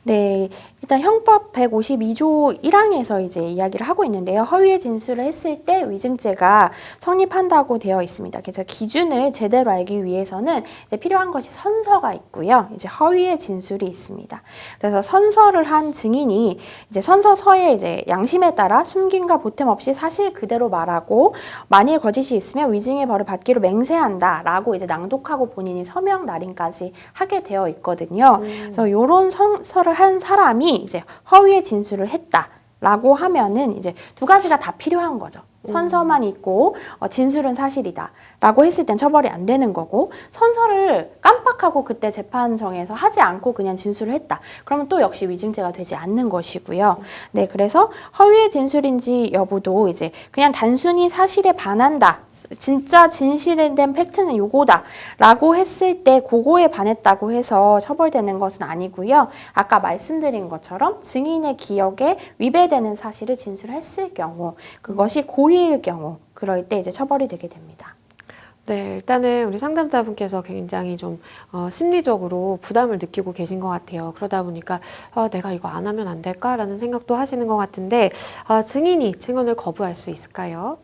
Speaker 2: 네, 일단 형법 152조 1항에서 이제 이야기를 하고 있는데요. 허위의 진술을 했을 때 위증죄가 성립한다고 되어 있습니다. 그래서 기준을 제대로 알기 위해서는 이제 필요한 것이 선서가 있고요. 이제 허위의 진술이 있습니다. 그래서 선서를 한 증인이 이제 선서서에 이제 양심에 따라 숨김과 보탬 없이 사실 그대로 말하고 만일 거짓이 있으면 위증의 벌을 받기로 맹세한다라고 이제 낭독하고 본인이 서명 날인까지 하게 되어 있거든요. 그래서 이런 선서를 한 사람이 이제 허위의 진술을 했다라고 하면은 이제 두 가지가 다 필요한 거죠. 선서만 있고 진술은 사실이다 라고 했을 땐 처벌이 안 되는 거고, 선서를 깜빡하고 그때 재판정에서 하지 않고 그냥 진술을 했다 그러면 또 역시 위증죄가 되지 않는 것이고요. 네, 그래서 허위의 진술인지 여부도 이제 그냥 단순히 사실에 반한다, 진짜 진실에 된 팩트는 요거다 라고 했을 때 그거에 반했다고 해서 처벌되는 것은 아니고요. 아까 말씀드린 것처럼 증인의 기억에 위배되는 사실을 진술했을 경우, 그것이 고의일 경우, 그럴 때 이제 처벌이 되게 됩니다.
Speaker 1: 네, 일단은 우리 상담자분께서 굉장히 좀 심리적으로 부담을 느끼고 계신 것 같아요. 그러다 보니까 내가 이거 안 하면 안 될까라는 생각도 하시는 것 같은데 증인이 증언을 거부할 수 있을까요?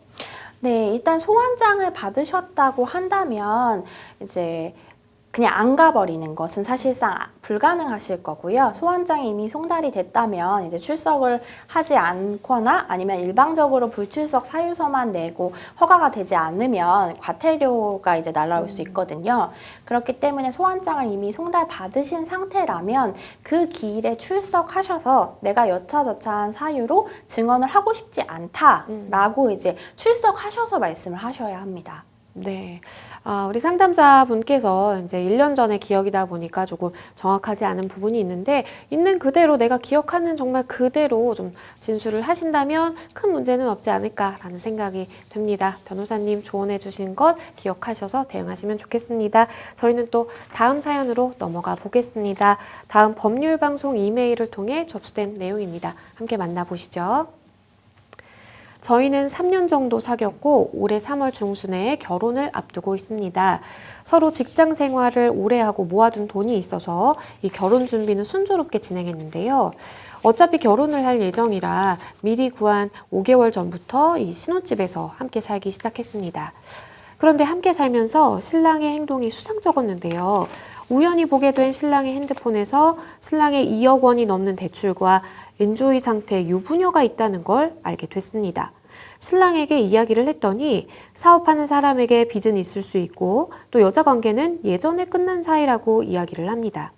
Speaker 2: 네, 일단 소환장을 받으셨다고 한다면 이제 그냥 안 가버리는 것은 사실상 불가능하실 거고요. 소환장이 이미 송달이 됐다면 이제 출석을 하지 않거나 아니면 일방적으로 불출석 사유서만 내고 허가가 되지 않으면 과태료가 이제 날라올 수 있거든요. 그렇기 때문에 소환장을 이미 송달 받으신 상태라면 그 기일에 출석하셔서 내가 여차저차한 사유로 증언을 하고 싶지 않다라고 이제 출석하셔서 말씀을 하셔야 합니다.
Speaker 1: 네. 우리 상담자분께서 이제 1년 전의 기억이다 보니까 조금 정확하지 않은 부분이 있는데 있는 그대로 내가 기억하는 정말 그대로 좀 진술을 하신다면 큰 문제는 없지 않을까라는 생각이 듭니다. 변호사님 조언해 주신 것 기억하셔서 대응하시면 좋겠습니다. 저희는 또 다음 사연으로 넘어가 보겠습니다. 다음 법률방송 이메일을 통해 접수된 내용입니다. 함께 만나보시죠. 저희는 3년 정도 사귀었고 올해 3월 중순에 결혼을 앞두고 있습니다. 서로 직장 생활을 오래 하고 모아둔 돈이 있어서 이 결혼 준비는 순조롭게 진행했는데요. 어차피 결혼을 할 예정이라 미리 구한 5개월 전부터 이 신혼집에서 함께 살기 시작했습니다. 그런데 함께 살면서 신랑의 행동이 수상쩍었는데요. 우연히 보게 된 신랑의 핸드폰에서 신랑의 2억 원이 넘는 대출과 엔조이 상태의 유부녀가 있다는 걸 알게 됐습니다. 신랑에게 이야기를 했더니 사업하는 사람에게 빚은 있을 수 있고 또 여자 관계는 예전에 끝난 사이라고 이야기를 합니다.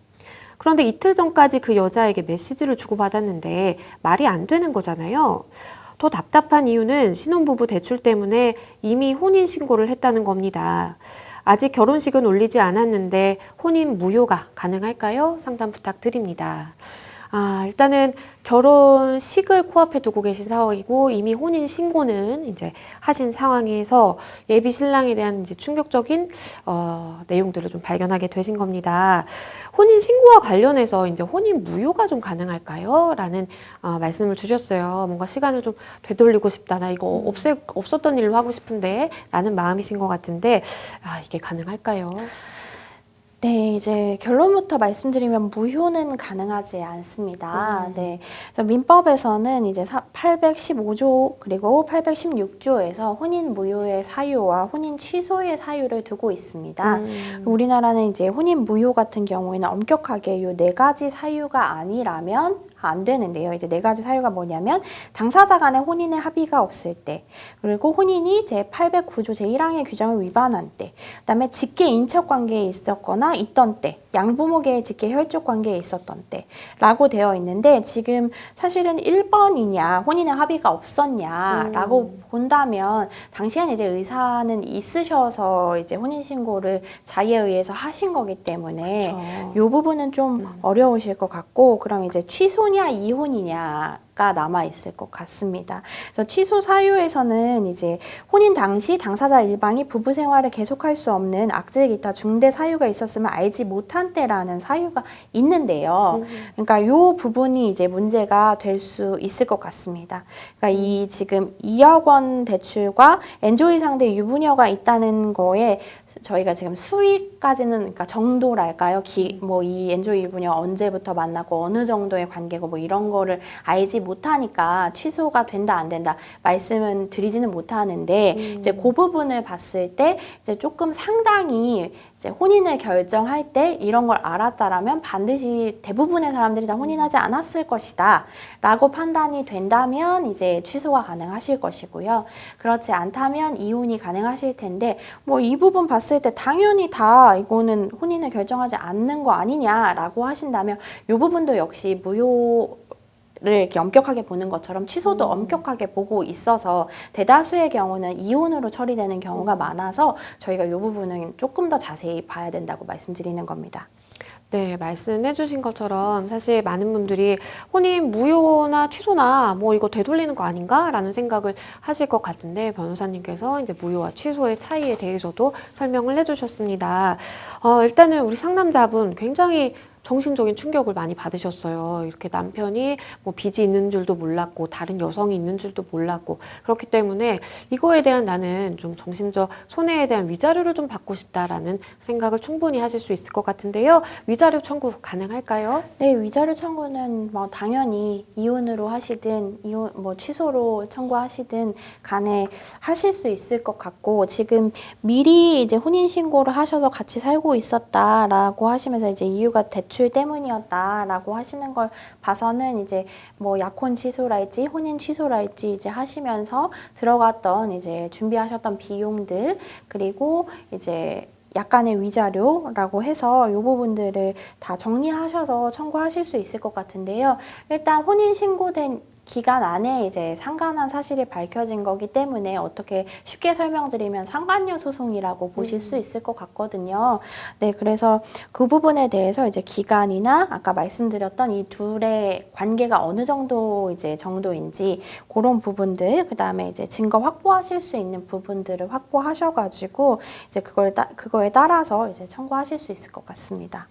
Speaker 1: 그런데 이틀 전까지 그 여자에게 메시지를 주고받았는데 말이 안 되는 거잖아요. 더 답답한 이유는 신혼부부 대출 때문에 이미 혼인신고를 했다는 겁니다. 아직 결혼식은 올리지 않았는데 혼인 무효가 가능할까요? 상담 부탁드립니다. 일단은 결혼식을 코앞에 두고 계신 상황이고 이미 혼인 신고는 이제 하신 상황에서 예비 신랑에 대한 이제 충격적인 내용들을 좀 발견하게 되신 겁니다. 혼인 신고와 관련해서 이제 혼인 무효가 좀 가능할까요? 라는 말씀을 주셨어요. 뭔가 시간을 좀 되돌리고 싶다. 나 이거 없었던 일로 하고 싶은데 라는 마음이신 것 같은데 이게 가능할까요?
Speaker 2: 네, 이제 결론부터 말씀드리면 무효는 가능하지 않습니다. 네, 그래서 민법에서는 이제 815조 그리고 816조에서 혼인 무효의 사유와 혼인 취소의 사유를 두고 있습니다. 우리나라는 이제 혼인 무효 같은 경우에는 엄격하게 요 4가지 사유가 아니라면 안 되는데요. 이제 4가지 사유가 뭐냐면 당사자 간의 혼인의 합의가 없을 때, 그리고 혼인이 제809조 제1항의 규정을 위반한 때, 그다음에 직계 인척 관계에 있었거나 있던 때, 양부모계 직계 혈족 관계에 있었던 때라고 되어 있는데 지금 사실은 1번이냐 혼인의 합의가 없었냐라고 본다면 당시엔 이제 의사는 있으셔서 이제 혼인 신고를 자의에 의해서 하신 거기 때문에 이 부분은 좀 어려우실 것 같고 그럼 이제 취소냐 이혼이냐 가 남아 있을 것 같습니다. 그래서 취소 사유에서는 이제 혼인 당시 당사자 일방이 부부 생활을 계속할 수 없는 악질 기타 중대 사유가 있었으면 알지 못한 때라는 사유가 있는데요. 그러니까 이 부분이 이제 문제가 될 수 있을 것 같습니다. 그러니까 이 지금 2억 원 대출과 엔조이 상대 유부녀가 있다는 거에 저희가 지금 수익까지는 그러니까 정도랄까요? 뭐 이 엔조이 유부녀 언제부터 만났고 어느 정도의 관계고 뭐 이런 거를 알지 못하니까 취소가 된다 안 된다 말씀은 드리지는 못하는데 이제 그 부분을 봤을 때 이제 조금 상당히 이제 혼인을 결정할 때 이런 걸 알았다라면 반드시 대부분의 사람들이 다 혼인하지 않았을 것이다 라고 판단이 된다면 이제 취소가 가능하실 것이고요. 그렇지 않다면 이혼이 가능하실 텐데 뭐 이 부분 봤을 때 당연히 다 이거는 혼인을 결정하지 않는 거 아니냐라고 하신다면 이 부분도 역시 무효 를 이렇게 엄격하게 보는 것처럼 취소도 엄격하게 보고 있어서 대다수의 경우는 이혼으로 처리되는 경우가 많아서 저희가 이 부분은 조금 더 자세히 봐야 된다고 말씀드리는 겁니다.
Speaker 1: 네, 말씀해 주신 것처럼 사실 많은 분들이 혼인 무효나 취소나 뭐 이거 되돌리는 거 아닌가? 라는 생각을 하실 것 같은데 변호사님께서 이제 무효와 취소의 차이에 대해서도 설명을 해 주셨습니다. 일단은 우리 상담자분 굉장히 정신적인 충격을 많이 받으셨어요. 이렇게 남편이 뭐 빚이 있는 줄도 몰랐고 다른 여성이 있는 줄도 몰랐고 그렇기 때문에 이거에 대한 나는 좀 정신적 손해에 대한 위자료를 좀 받고 싶다라는 생각을 충분히 하실 수 있을 것 같은데요. 위자료 청구 가능할까요?
Speaker 2: 네, 위자료 청구는 뭐 당연히 이혼으로 하시든 이혼 뭐 취소로 청구하시든 간에 하실 수 있을 것 같고 지금 미리 이제 혼인 신고를 하셔서 같이 살고 있었다라고 하시면서 이제 이유가 대출 때문이었다라고 하시는 걸 봐서는 이제 뭐 약혼 취소랄지 혼인 취소랄지 이제 하시면서 들어갔던 이제 준비하셨던 비용들 그리고 이제 약간의 위자료라고 해서 이 부분들을 다 정리하셔서 청구하실 수 있을 것 같은데요. 일단 혼인 신고된 기간 안에 이제 상간한 사실이 밝혀진 거기 때문에 어떻게 쉽게 설명드리면 상간녀 소송이라고 보실 수 있을 것 같거든요. 네, 그래서 그 부분에 대해서 이제 기간이나 아까 말씀드렸던 이 둘의 관계가 어느 정도 이제 정도인지 그런 부분들, 그 다음에 이제 증거 확보하실 수 있는 부분들을 확보하셔가지고 이제 그거에 따라서 이제 청구하실 수 있을 것 같습니다.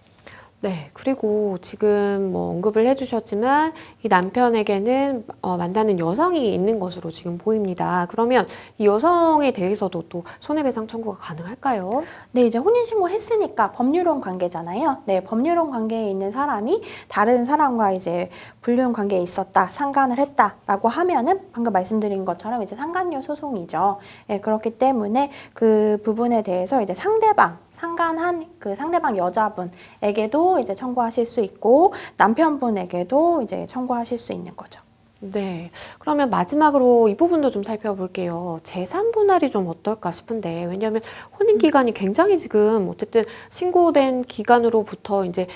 Speaker 1: 네, 그리고 지금 뭐 언급을 해주셨지만 이 남편에게는 만나는 여성이 있는 것으로 지금 보입니다. 그러면 이 여성에 대해서도 또 손해배상 청구가 가능할까요?
Speaker 2: 네, 이제 혼인신고 했으니까 법률혼 관계잖아요. 네, 법률혼 관계에 있는 사람이 다른 사람과 이제 불륜 관계에 있었다, 상간을 했다라고 하면은 방금 말씀드린 것처럼 이제 상간녀 소송이죠. 네, 그렇기 때문에 그 부분에 대해서 이제 상간한 그 상대방 여자분에게도 이제 청구하실 수 있고 남편분에게도 이제 청구하실 수 있는 거죠.
Speaker 1: 네. 그러면 마지막으로 이 부분도 좀 살펴볼게요. 재산 분할이 좀 어떨까 싶은데, 왜냐하면 혼인 기간이 굉장히 지금 어쨌든 신고된 기간으로부터 이제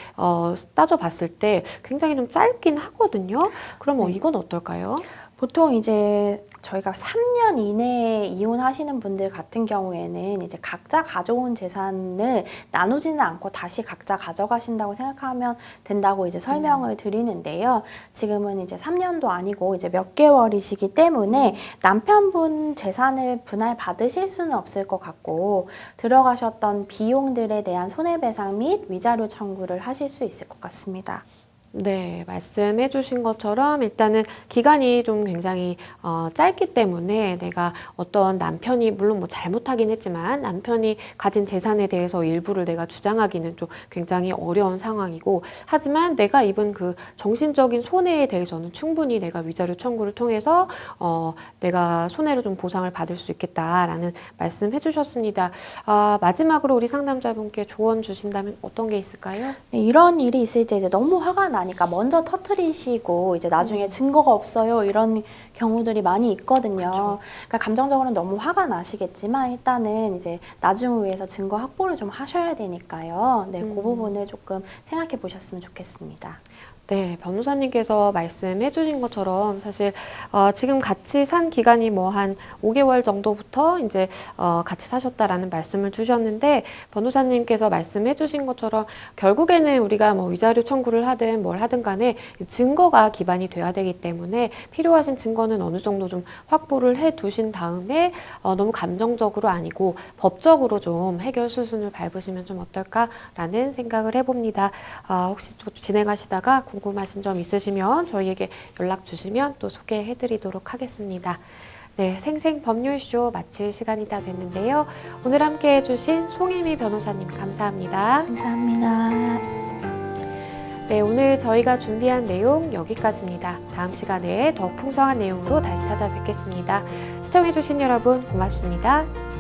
Speaker 1: 따져봤을 때 굉장히 좀 짧긴 하거든요. 그러면
Speaker 2: 네.
Speaker 1: 이건 어떨까요?
Speaker 2: 보통 이제 저희가 3년 이내에 이혼하시는 분들 같은 경우에는 이제 각자 가져온 재산을 나누지는 않고 다시 각자 가져가신다고 생각하면 된다고 이제 설명을 드리는데요. 지금은 이제 3년도 아니고 이제 몇 개월이시기 때문에 남편분 재산을 분할 받으실 수는 없을 것 같고 들어가셨던 비용들에 대한 손해배상 및 위자료 청구를 하실 수 있을 것 같습니다.
Speaker 1: 네, 말씀해 주신 것처럼 일단은 기간이 좀 굉장히 짧기 때문에 내가 어떤 남편이 물론 뭐 잘못하긴 했지만 남편이 가진 재산에 대해서 일부를 내가 주장하기는 좀 굉장히 어려운 상황이고 하지만 내가 입은 그 정신적인 손해에 대해서는 충분히 내가 위자료 청구를 통해서 내가 손해를 좀 보상을 받을 수 있겠다라는 말씀해 주셨습니다. 마지막으로 우리 상담자분께 조언 주신다면 어떤 게 있을까요?
Speaker 2: 네, 이런 일이 있을 때 이제 너무 화가 나니까 먼저 터트리시고 이제 나중에 증거가 없어요 이런 경우들이 많이 있거든요.
Speaker 1: 그렇죠.
Speaker 2: 그러니까 감정적으로는 너무 화가 나시겠지만 일단은 이제 나중을 위해서 증거 확보를 좀 하셔야 되니까요. 네, 그 부분을 조금 생각해 보셨으면 좋겠습니다.
Speaker 1: 네, 변호사님께서 말씀해 주신 것처럼 사실 지금 같이 산 기간이 뭐 한 5개월 정도부터 이제 같이 사셨다라는 말씀을 주셨는데 변호사님께서 말씀해 주신 것처럼 결국에는 우리가 뭐 위자료 청구를 하든 뭘 하든 간에 증거가 기반이 돼야 되기 때문에 필요하신 증거는 어느 정도 좀 확보를 해 두신 다음에 너무 감정적으로 아니고 법적으로 좀 해결 수순을 밟으시면 좀 어떨까라는 생각을 해봅니다. 혹시 또 진행하시다가 궁금하신 점 있으시면 저희에게 연락 주시면 또 소개해 드리도록 하겠습니다. 네, 생생법률쇼 마칠 시간이 다 됐는데요. 오늘 함께 해주신 송혜미 변호사님 감사합니다.
Speaker 2: 감사합니다.
Speaker 1: 네, 오늘 저희가 준비한 내용 여기까지입니다. 다음 시간에 더 풍성한 내용으로 다시 찾아뵙겠습니다. 시청해주신 여러분 고맙습니다.